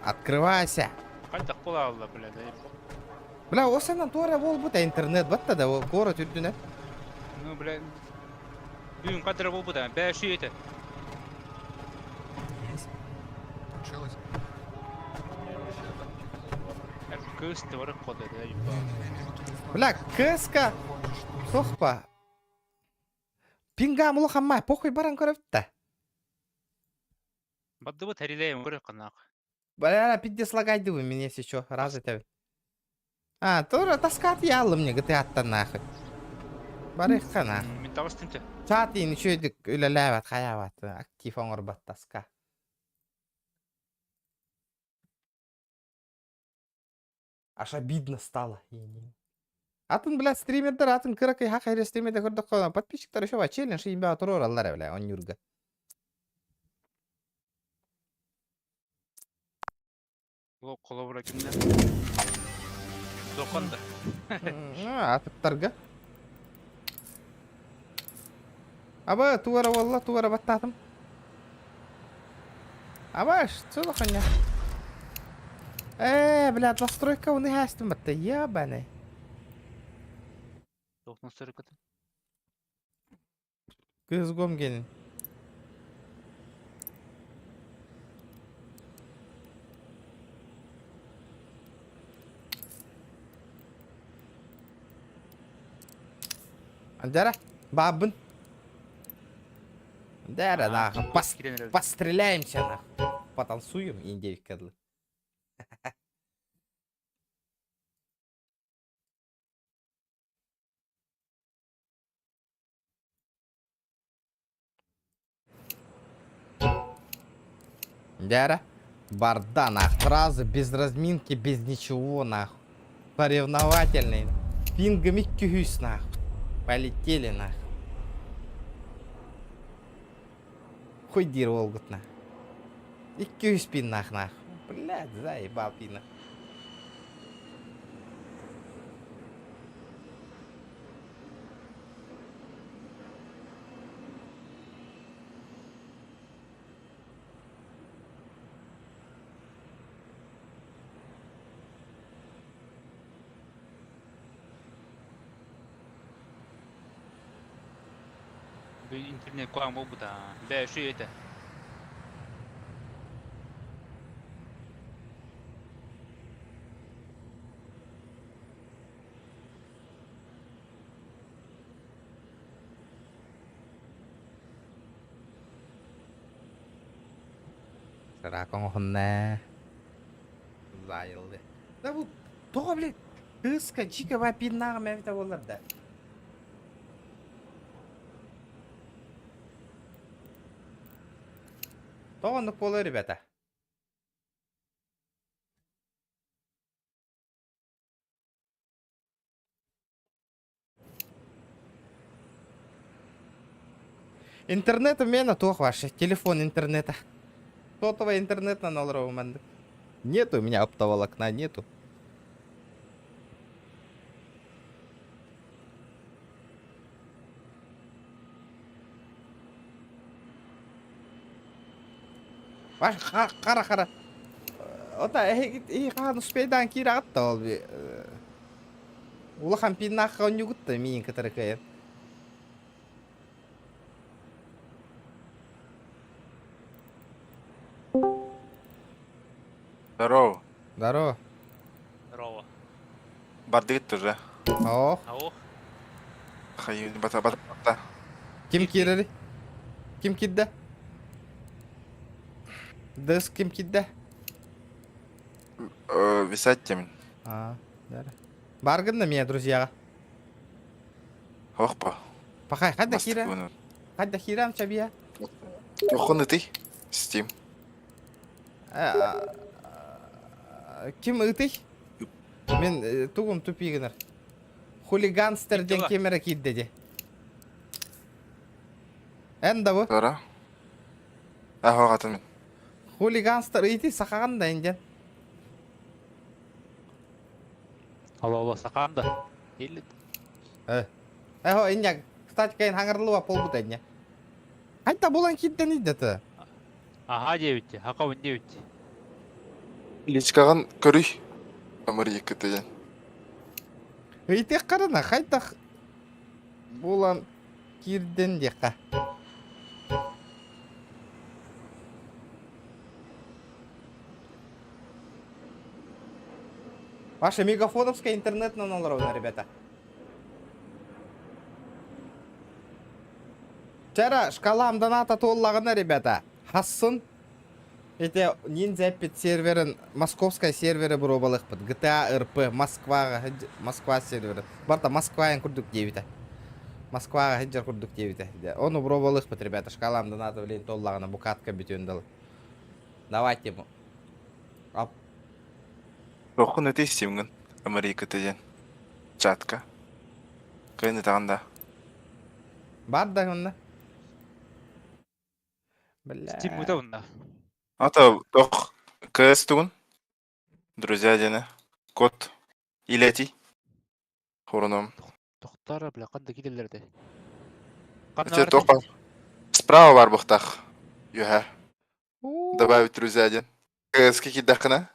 Открывайся. Қайдақ бола алла, бля, да ебал. Бля, осынан туара бол бұта интернет, бұтта да город үрдіне. Ну, бля. Үйін қадыры бол бұда, бәрі шүй еті. Получилось? Көсті варық қолды, да ебал. Бля, кыска. Сохпа. Пинга мұлы қаммай, похуй баран көріпті. Бадды бұд әрелейім көрі қанақ. Бля, пидде слагайды вы меня если что, раз это. Тоже таскат ялы мне, ты аттан нахуй. Барыққана. Мен табыстым те. Чатын үшөйдік үлеләват, хаяват. Актив оңыр баттаска. Аж обидно стало. Атын, блядь, стримердер, атын кыракай хақайры стримерде көрдік қойған. Подписчиктар еще бар, челлендж имбе атырор аллар, бля, он юрга. Бұл қолы бұра кімді? Доқанды. Атыптарға. Аба, туара валла, туара баттатым. Аба, что за хуйня? Блядь, настройка уны хастым батта, ебаный. Доқна сөрікіті. Кызгом gelin. Дара, бабын. Дара, нахуй, постреляемся, нахуй. Потанцуем, индейки кадлы. Дяра, барда, нахуй, сразу, без разминки, без ничего, нахуй. Поревновательный. Пингами кюсь, нахуй. Полетели, нахуй. Хуй дир волгут, нахуй. И кюсь пин, нахуй. Блядь, заебал пина. Интернет қоғам ол бұда. Бәй, шүй еті. Сара конхонна. Зайылды. Да бұл, тоға, блядь, кыска, чика, вапиннаға мәвіта болар да. Тоғандық болы, ребята. Интернет у меня тоқ ваше. Телефон интернета. Сотовый интернет на 0 рублей. Нету у меня оптоволокна, нету. Баш, қара. Ота, қан успейдан кері ағытты ол бе. Улахан пиннаққа он югытты, мейін кітірі кайын. Здорово. Здорово. Здорово. Бардыгыт тоже. Ох. Ау. Хайын бата. Ким кирери? Ким кидді? Дыс ким кидді? Висать темін. Дәрі. Баргынды мен, друзьяға. Оқпа. Пақай, қайда кирі? Қайда кирам чабия? Оқыны ты? Стим. Ким ұтый? Мен туғым тупигінір. Хулиганстырден кемері кидді де. Әнді бұ? Дара? Ағатын мен. Хулиганстыр ұйты сақаған да әнден. Алла, сақағанда. Елді. Әхо, әнде, кстати, кайын хаңырлы ба пол бұд әнде. Қайта болан кидден үйді ты? Аға дебітті, ақауын дебітті. Личкаған көрүй. Өмір екі теден. Үйтек қарына, қайта болан кирден деқа. Ваша мегафоновская интернет на 0 ровно, ребята. Вчера шкалам доната толлағына, ребята. Хассын. Это ниндзя 5 серверін, московская сервері бір обалық бұд. GTA RP, Москва сервері. Барта Москваен күрдік дейбіті. Москвага хеджер курдук дебите. Он пробовал их, ребята. Шкалам доната, блин, толлагана, букатка битюндал. Давайте ему. Рухун эти стимган. Америка тыден. Чатка. Кайны таганда. Бар да гынна. Стим Бля. өте бұнда. Ата тох КС тугун. Друзья дене. Код. Илети. Хороном. Тоқтары, бля, қанды келелерді. Өте тоқа. Справа бар бұқтақ. Юха. Добавить друзья ден. КС ки дахна.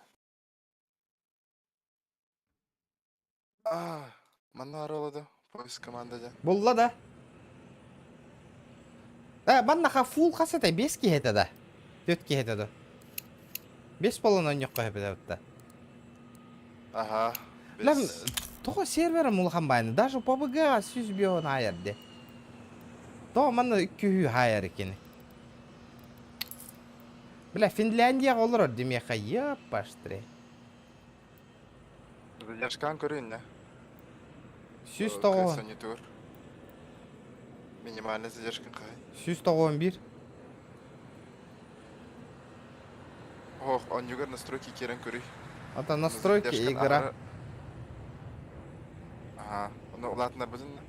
Манна аролады. Поиск команда ден. Булла да. Баннаха фул қасетай 5 кехеті да. 4 кехеті да. 5 болын он жоққа хепеті өтті. Ага. Ләм, тоғы серверім ұлған байны. Даже PUBG-ға 100 бион айырды. Тоғы манна 200 айыр екені. Бля, Финляндияға олыр өр демеқа. Еп, баштыры. Задержкан көрін, не? 190. КС не тур. Минимальный задержкан қай. 191. Ох, он югар настройки керен көрі. Это настройки игра. Ага. Оны ұлатынар бұдын.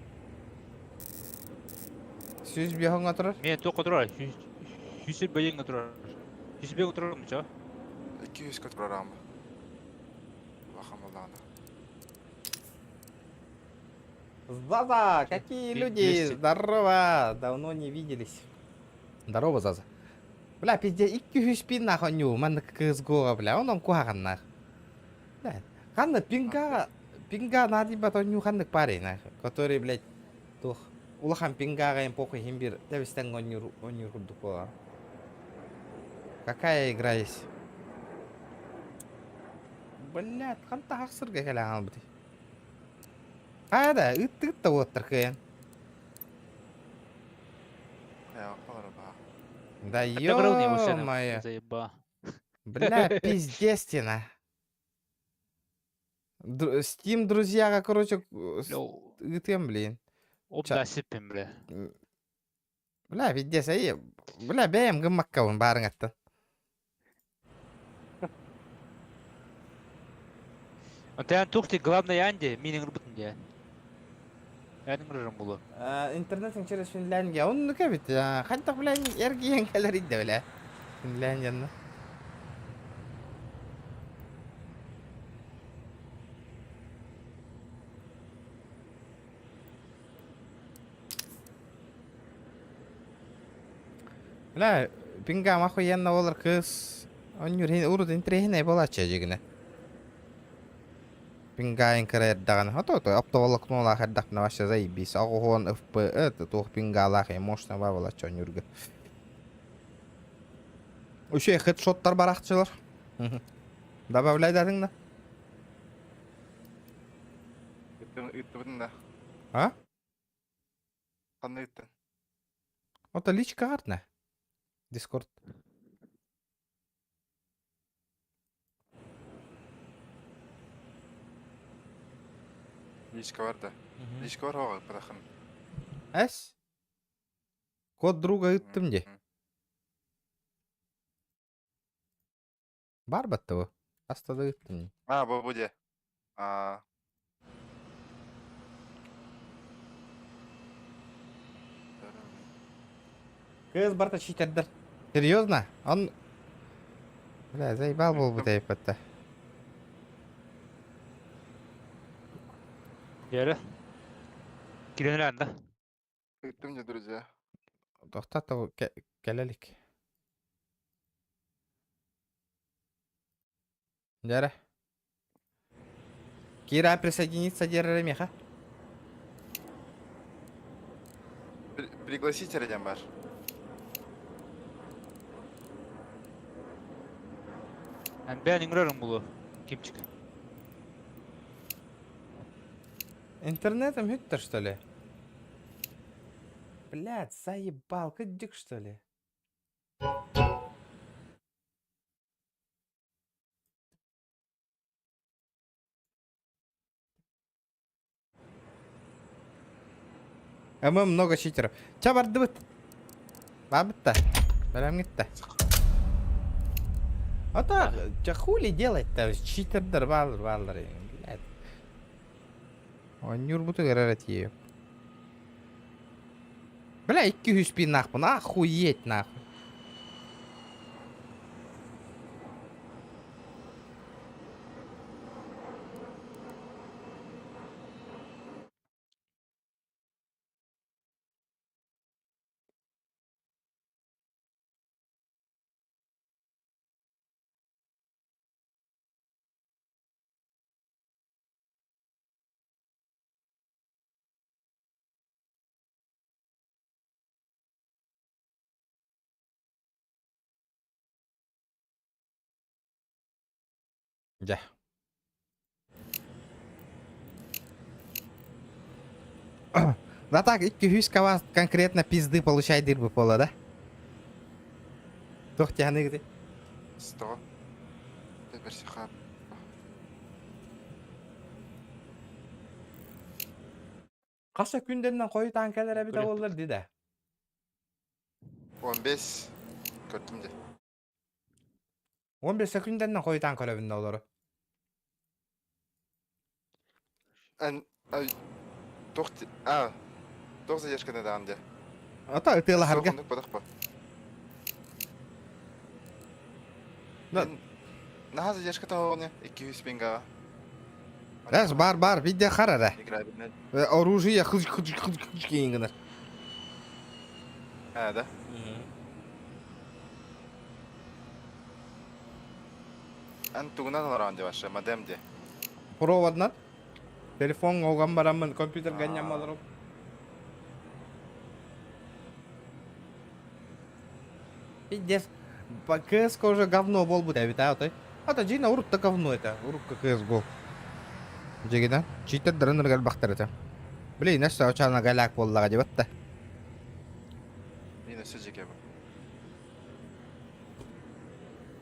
100 бион отырыр. Мен тоқ отырар. 100 бәйін отырар. 100 бәйін отырар мұнша? 200 көт программа. Бақам олдағына. Заза, какие люди? Здорово, давно не виделись. Здорово, Заза. Бля, пиздец, 200 пин нахуй ню, ман кызгуға, бля, онан куағын нах. Бля, қанды пинга нади батон ню қандық пари нах, который, блядь, тух, улахан пингаға им похуй химбир, дәвістен онюр құрдық болған. Какая игра есть? Блядь, қанта хақсырға кәлі бұды. Да, үтті отыр күйен. Да ё-моё. Бля, пиздестина. Steam друзьяға, короче, үтем, блин. Опда сеппен, бля. Бля, пиздес, бля, бәйім гыммаққауын барың аттан. Тән тұқты главный янде, менің ұрбытын де. Әнің ұрырым бұлы. Интернетің через Финляндия. Он кәбет, қантақ, бля, әргейен кәлер иді, бля. Финляндияны. Бля, пингам охуенно олар кыз. Он урут интрехіне болача жегіне. Пингаин креддаган. Ото оптоволок нола хаддак на ваше заебись. Огон FPS тух пингалах и мощно бавала чон юрга. Уше хедшоттар баракчылар. Добавляй дадың да. Үттібін да. А? Қандай үттін? Ото личка артна. Дискорд. Личка бар да. Личка бар оға құдақын. Әс? Код друга үттім де. Бар бәтті бұ. Астада үттім де. Бұл бұде. Кыз барта читердер. Серьезно? Он... Бля, заебал был бы тайп это. Яры. Келенер анда. Үттім де, друзья. Тоқтату келелік. Дәрі. Кира присоединиться дері меха. Пригласите радиан бар. Бәнің ұрырым бұлы. Кемчік. Интернетом хüttер, что ли? Блядь, заебал, кыддик, что ли? ММ много читеров. Ча барды быт? Бабыт-то. Барам гитті. Ата, ча хули делать-то? Читердер балдар. Он юрбуты гарарат ею. Бля, 200 пин нахуй. Охуеть нахуй. Да. Да так, 200 каваз конкретно пизды получай дырбы пола, да? Тох тяныгды. 100. Берсиха. Kaça gündenden koyu tankelere bir de Öyle. olur dedi. 15. Gördüm de. 15 gündenden koyu tankelere bir de olur. Ay. Ah. 9 yaşında da amca. Ata ıtılı harga. Soğukunduk badak bu. Lan. Nahaz yaşında onu 200 bin gava. Раз бар, видео харара. Играй битне. Оружие хыж кейингенер. Да. Антугунан оранды башы, модем де. Проводнан. Телефон алган барамын, компьютер ганям алырым. Пиздец. КСК уже говно бол будет, а ата жина урут-то говно это. Урукка CSGO. Жегидан читер дырыныргал бактар это. Блин, нәрсе очана галяк боллага деп атты. Мина сөзеге bu.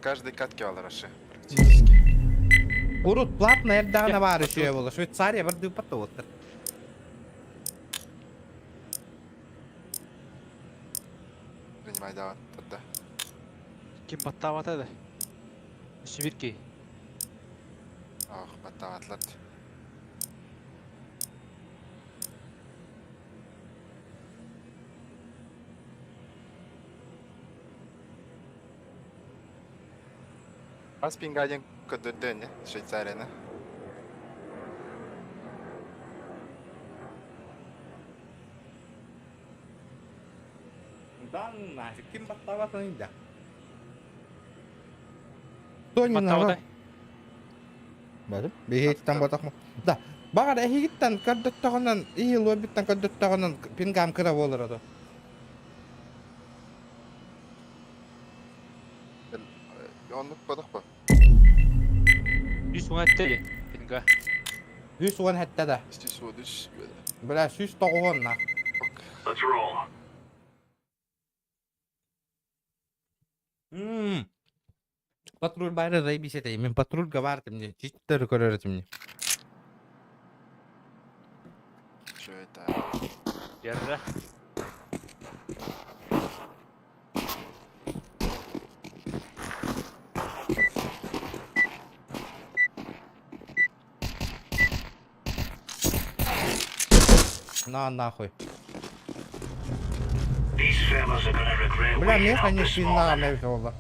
Каждый катке алар ашы. Урут платно эрдагана бар үшүе болу. Швейцария бир дыпатты отыр. Принимай давай, тогда. Kim battavadı? Şibirki. Ах, баттаватлат. Аспингаден көдөдөн, Швейцарияны. Да нафиг, ким баттаватын инде. Кто не Баттаватай. Бәлем, бейттен батақмы. Да, бағар әхигіттен көддөттіғынан, ии лобиттен көддөттіғынан пингам кіра болыр ады. Onluk badak bu. 100 mun etteli. Pinga. 100 уон хәтті да. İşte su düş böyle. Бля, 100 тоғуын на. Let's roll. Патруль байры заебись это. Мен патрульға барды мне. Читтері көрерді мне. Şöyle. Yarra. На нахуй. These fellas are gonna regret Бля, waking мен up хани this финна morning. меві олда.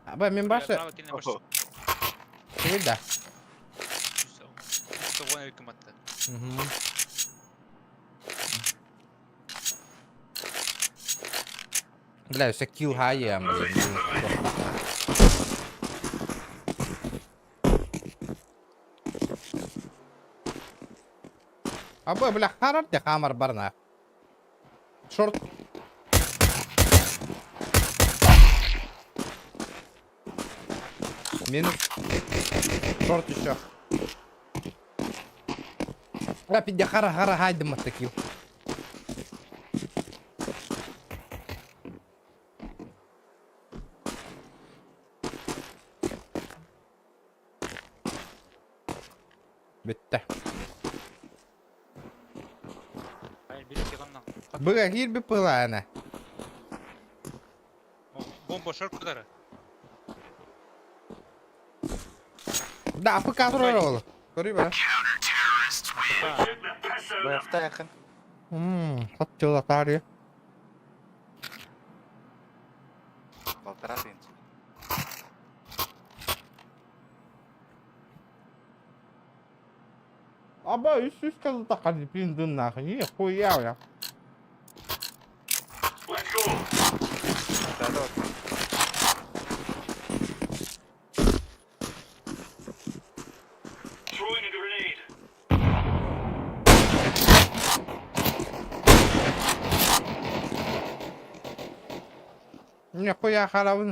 Аба, мен башы... Право келіне башы. Сүйді. Соған өкім атты. Бля, все килл хаем. Аба, бля, харар де хамар барна. Шорт. Минус. Шорт еще. Бля, пидя хара хайдем от таких. Bitti. Быга гирби пыла она. Бомба шарпудары. Да, АФК туралы. Көрі бара. Бэфта якын. Хат жол атары. Полтора тыйын. Аба, үс кәзі тақады пиндін нахы. Не, хуя я. Не, хуя халавын.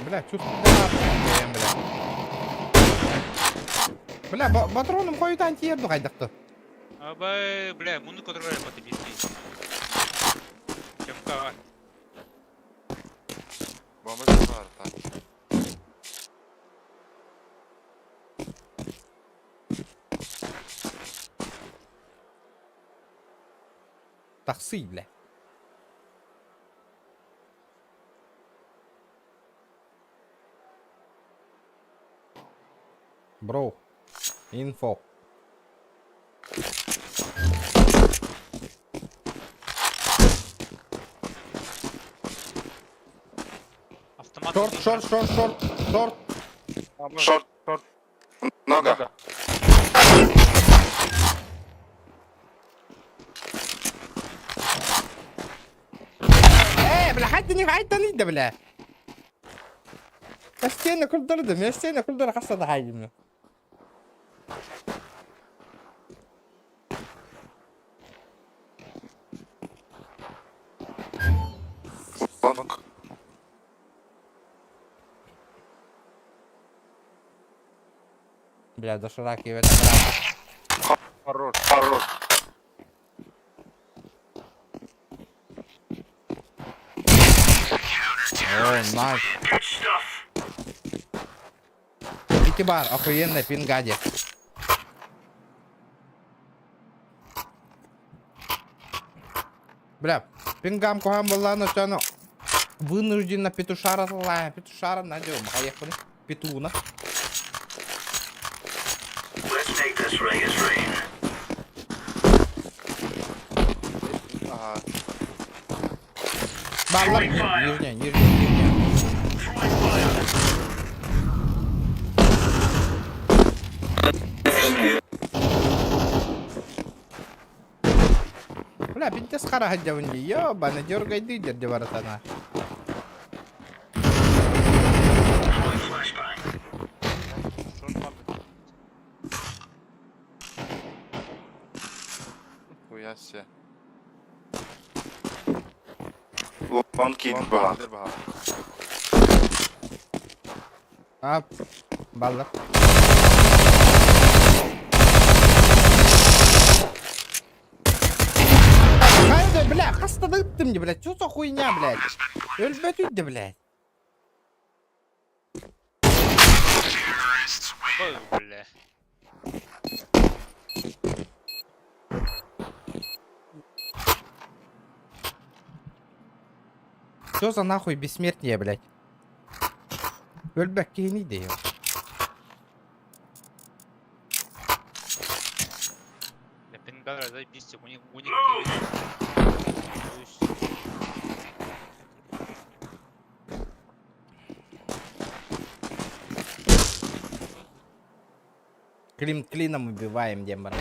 Бля, чувствую, бля, патроном қойып антиерді қайдақты. Абай, бля, мұны көтіріп баты бесті. Чемка var. Bomba var tak. Тақсы, бля. Бро, инфо. Автомат. Шорт. Нога. Бля, حد не бля. Я стены кулдырдым, қасада хайдым. Банк. Бля, дошираки в этом раме. Хорош. О, найс. Бар, охуенный пингади. Бля, пингам кухам была, но что оно вынужденно петушара злая. Петушара найдем. Поехали. Петуна. Барлар, нижняя. Бля, пинтес хара хаджавынди, ёбана, дёргай дыдер деваратана. Хуя себе. Лон кит ба. А, баллар. Бля, хастадып ты мне, блядь, что за хуйня, блядь? Өлбөт үйді, блядь. Ой, бля. Что за нахуй бессмертие, блядь? Өлбөт кейни дейм. Пингалар заебись, у них Клином убиваем, дембара.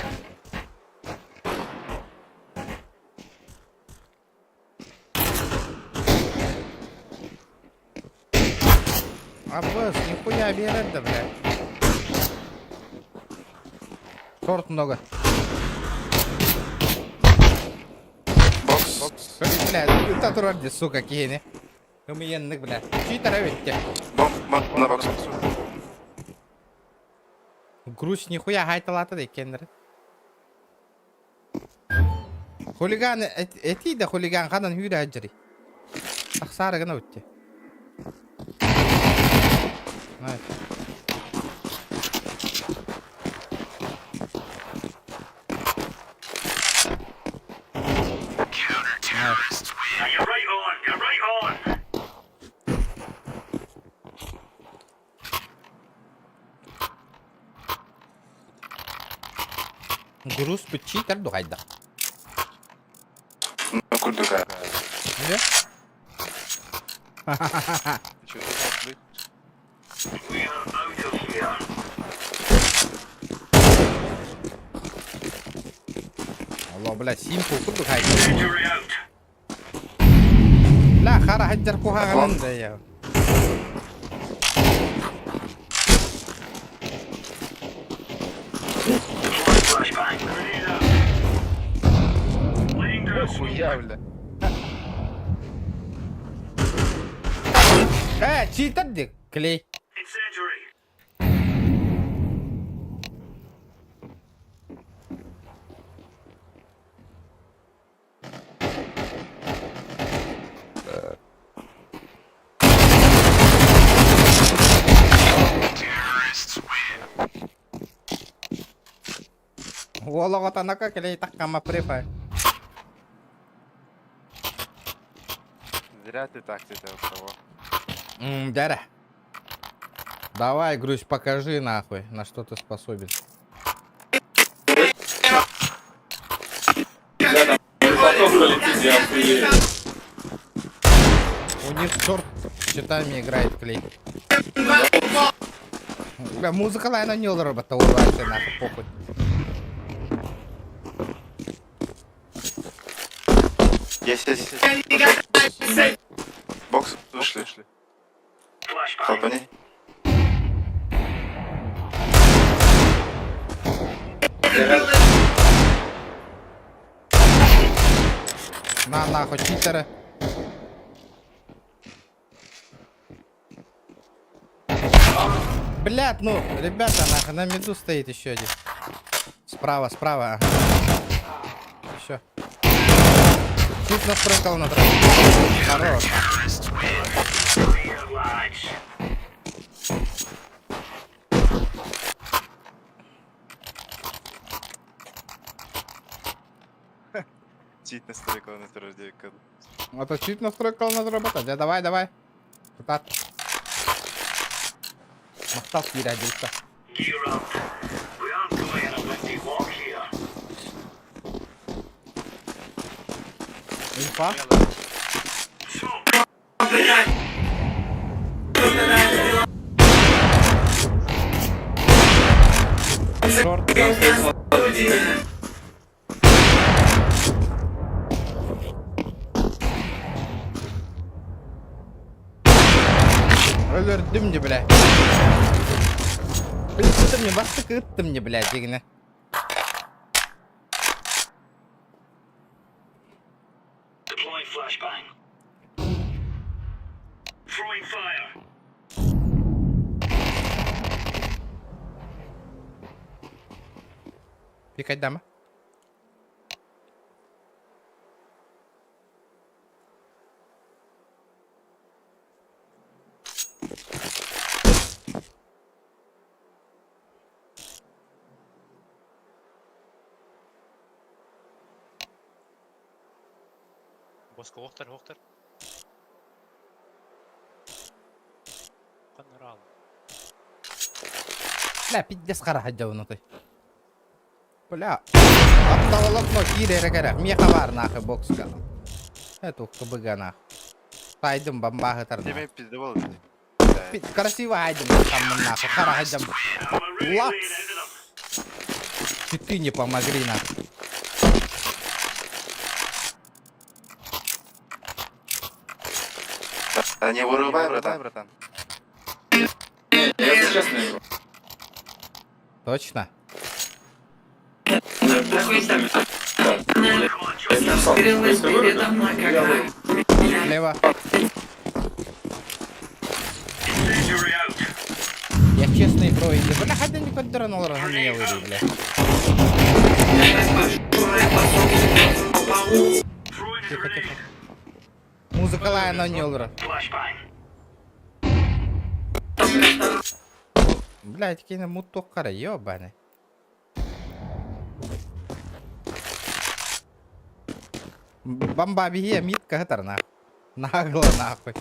Аббас, нихуя берет, да, блядь. Шорт много. Бокс. Блядь, татуради, сука, кейни. Умиенных, блядь. Читера ведь. На бокс. Грусть нихуя хайталаты да кендер. Хулиган, эти да хулиган хадан хүйрі аджари. Ақсары гана өтті. Найс. Груз читер дугайда. Ну, курдука. Не? Чё, ты Алло, блядь, симпл курдугайда. لا خرا هجر كوها غلند يا хуя, бля. читер дик клей. Волого танака клей так кама припай. Зря ты так тебя того. Дядя. Давай, грусть, покажи нахуй, на что ты способен. У них черт щитами играет клей. Бля, музыка лайна не работа урвается нахуй, похуй. Есть. Бокс, вышли. Хлопани. На нахуй, читеры. Блядь, ну, ребята, нахуй, на миду стоит еще один. Справа, ага. Еще. Чуть настройкал на траву. Хорош. Чит настройкал на рождение. Это чуть настройкал на работать. Да, давай. Тутат. Махтал кирядился. Инфа. Шорт. Öldürdüm de bile. Öldürdüm de bastık ıttım de bile degine. Пикать дама. Боска оқтар. Канарал. لا пиздец қара жауынуты. Бля. Апталылық но кирері керек. Ме хабар нахы бокска. Это КБГ нахы. Сайдым бомбағы тар. Тебе пиздовал. Красиво айдым там нахы. Қара айдым. Лакс. Читы не помогли нахы. Да не вырубай, братан. Я сейчас не играю. Точно? Слева. Я честный бро, иди. Бля, хотя не поддернул, раз меня вырубили, бля. Тихо. Музыка лайна не улра. Блядь, кине муток кара, ёбаный. Бомбабия, митка, это нахуй. Нагло, нахуй.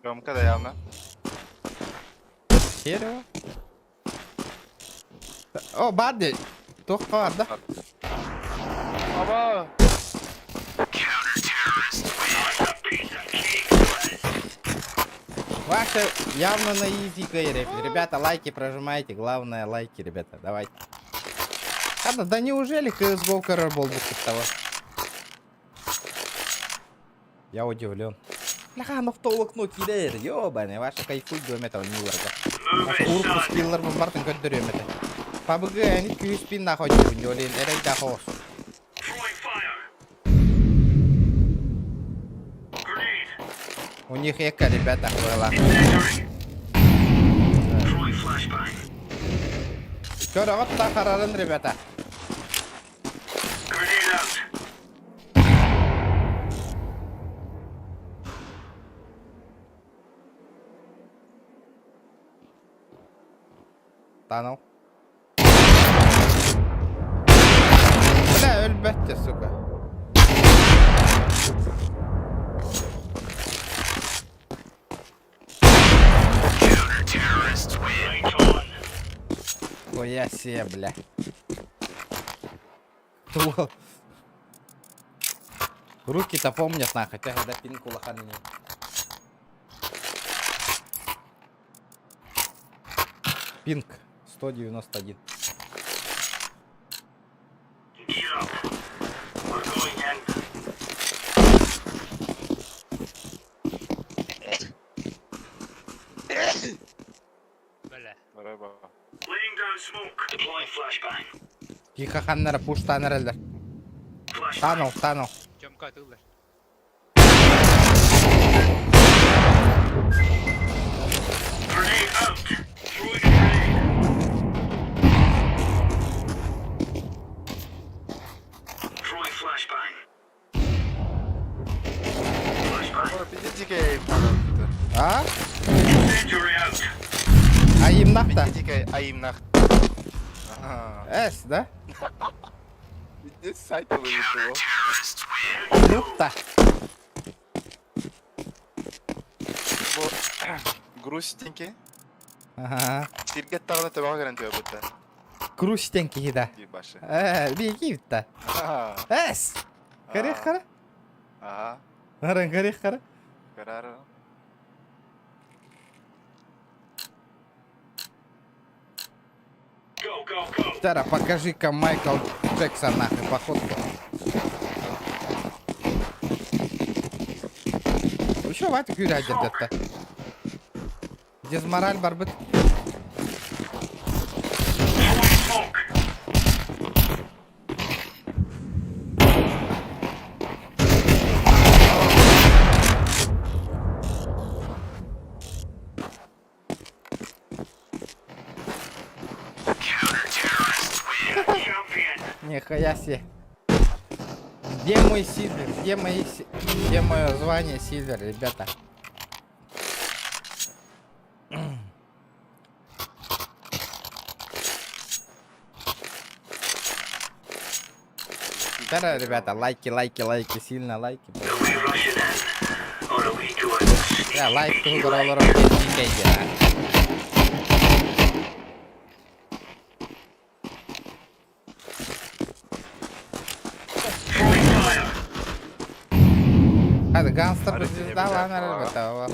Громко да явно. Дерево. О, бадди. Тоқ var да? Оба! Ваши явно на изи гейре. Ребята, лайки прожимайте. Главное, лайки, ребята. Давайте. Ладно, да неужели CSGO Карабол будет того? Я удивлен. Бляха, ну кто окно кидает? Ёбаный, ваши кайфуй этого не вырга. Ваши урку скиллер бомбартын көндөрөм это. PUBG они QSP находят в нёлин. Эрей да хос. У них эко, ребята, было. Чё, вот так харарен, ребята. Танул. Бля, өлбәтте, сука. Хуя себе, бля. Руки-то помнят, на, хотя когда пинку лоханы нет. Пинк 191. Тихо, ханнера, пуш таннерлер. Танул, танул. Чомка тылдыр. А? Аим нахта? Аим нахта. Эс, да? Здесь сайт вылетело. Нухта. Грустненький. Ага. Сиргет тағына табаға гарантия бұтта. Грустенький, да. Ебаши. Беги-то. Эс! Карих кара? Ага. Аран карих кара? Карара. Тара, покажи-ка Майкл Джексон нахуй походку. Еще вату күрәдер дәтті. Дезмораль бар бит. Нихуя себе. Где мой Сильвер? Где мое звание Сильвер, ребята? Да, ребята, лайки, сильно лайки. Я лайк тут Hadi Gunstar bizde var elbette var.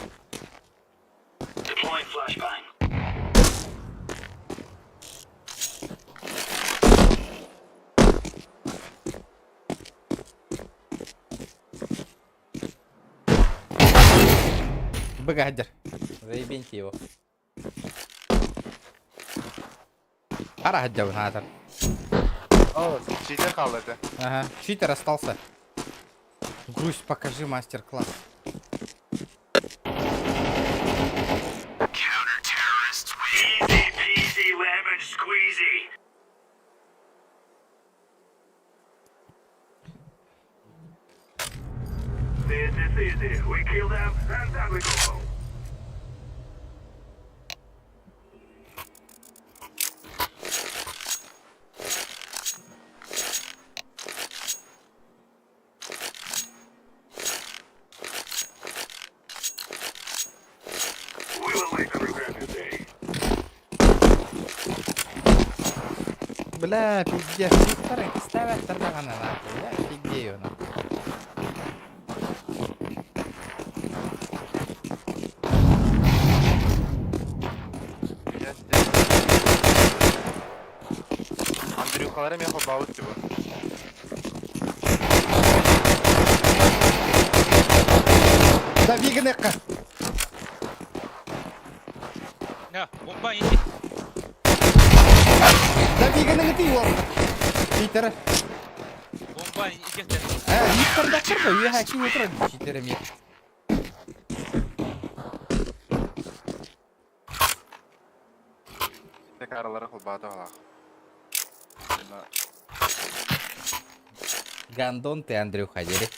Богадер. Заебеньте его. Ара хаджав надо. О, читер қалды. Ага, читер остался. Грусть, покажи мастер-класс. Бля, пиздец, Виктор, ставят таргана нахуй, я офигею нахуй. Андрюхаларым я побаут его. Да вигнека! На, бомба иди. Да вигнека ты его! Питер! Бомба иди. Виктор да кырды, я хаким утра читерем. Tek aralara kulbada ola. Гандон ты, Андрюха, дери.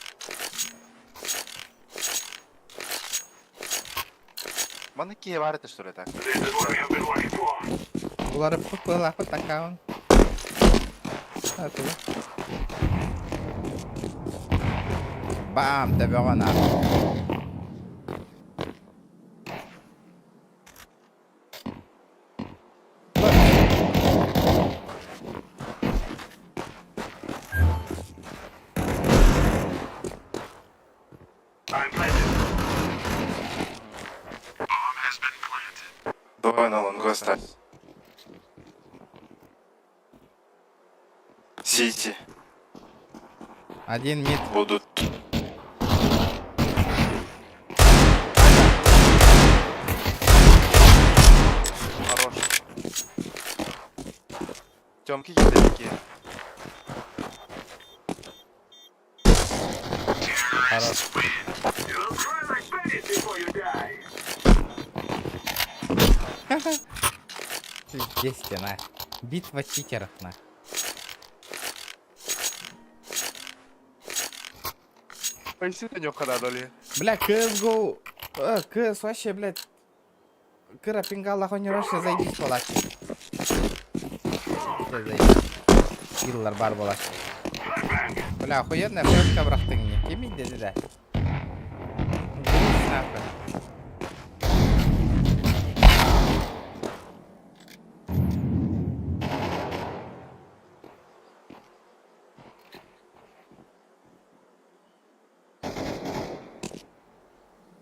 Bana ki var et işte tak. Улары пыла такаун. Бам, добила нахуй. Довольно он госта. Сити. Один мид. Будут. Хорош. Тёмки такие. Хорош. Здесь стена. Битва читеров на. Поясни не уходали. Бля, CSGO. CS вообще, блядь. Кыра пингала не роша зайдись палачи. Киллер бар болаш. Бля, охуенная флешка брахтың не. Кемин деді да.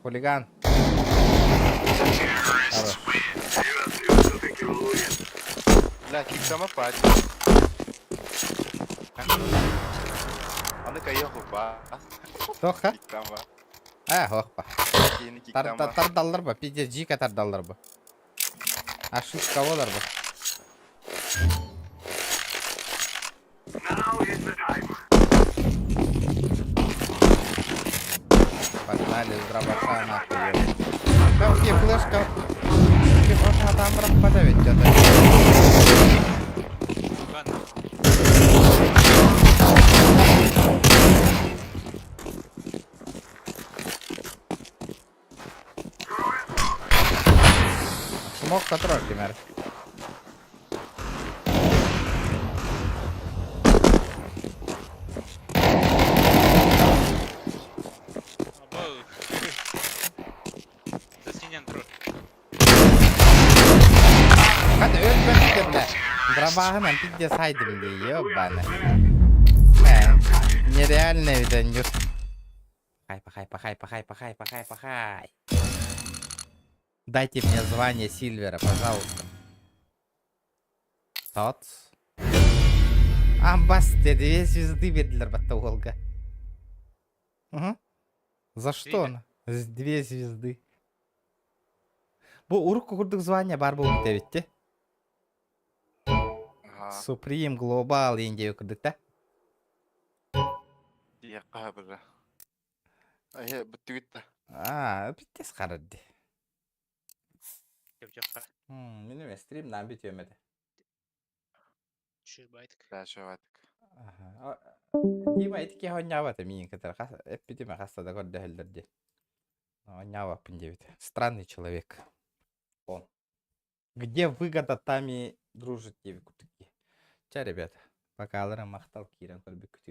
Хулиган. Бля, киксама пать. Аны кайя хуба. Тоха? Киксама. Хопа. Кини киксама. Тардаллар ба, пиздец жика тардаллар ба. Ошибка болар ба. Погнали, дробаша нахуй. Да окей, флешка. Окей, можно там брат подавить что-то. Смог контроль, пример. Hadi ölmedim bile. Дробахан пиздец хайдем ли, ёбаный. Нереальный виданьюс. Пахай. Дайте мне звание Сильвера, пожалуйста. Тот. Амбасте, 2 звезды ведлер батауолга. Угу. За что он? 2 звезды. Бу урук курдук звание бар болуп дебитти. Supreme Global ендеу кырдык да? Яка бля. Ае, бүттүгүттө. Биттес карады. Мен эмес, стримден бүтөмөдү. Чүбайтык. Да, чүбайтык. Дима, эти ке хонява ты мин катар. Эпидема хаста да год дехелдерди. Хонява пиндевит. Странный человек. Он. Где выгода, там и дружит девику такие. Ча, ребята. Пока аларам мақтал кирен көрбек күтіп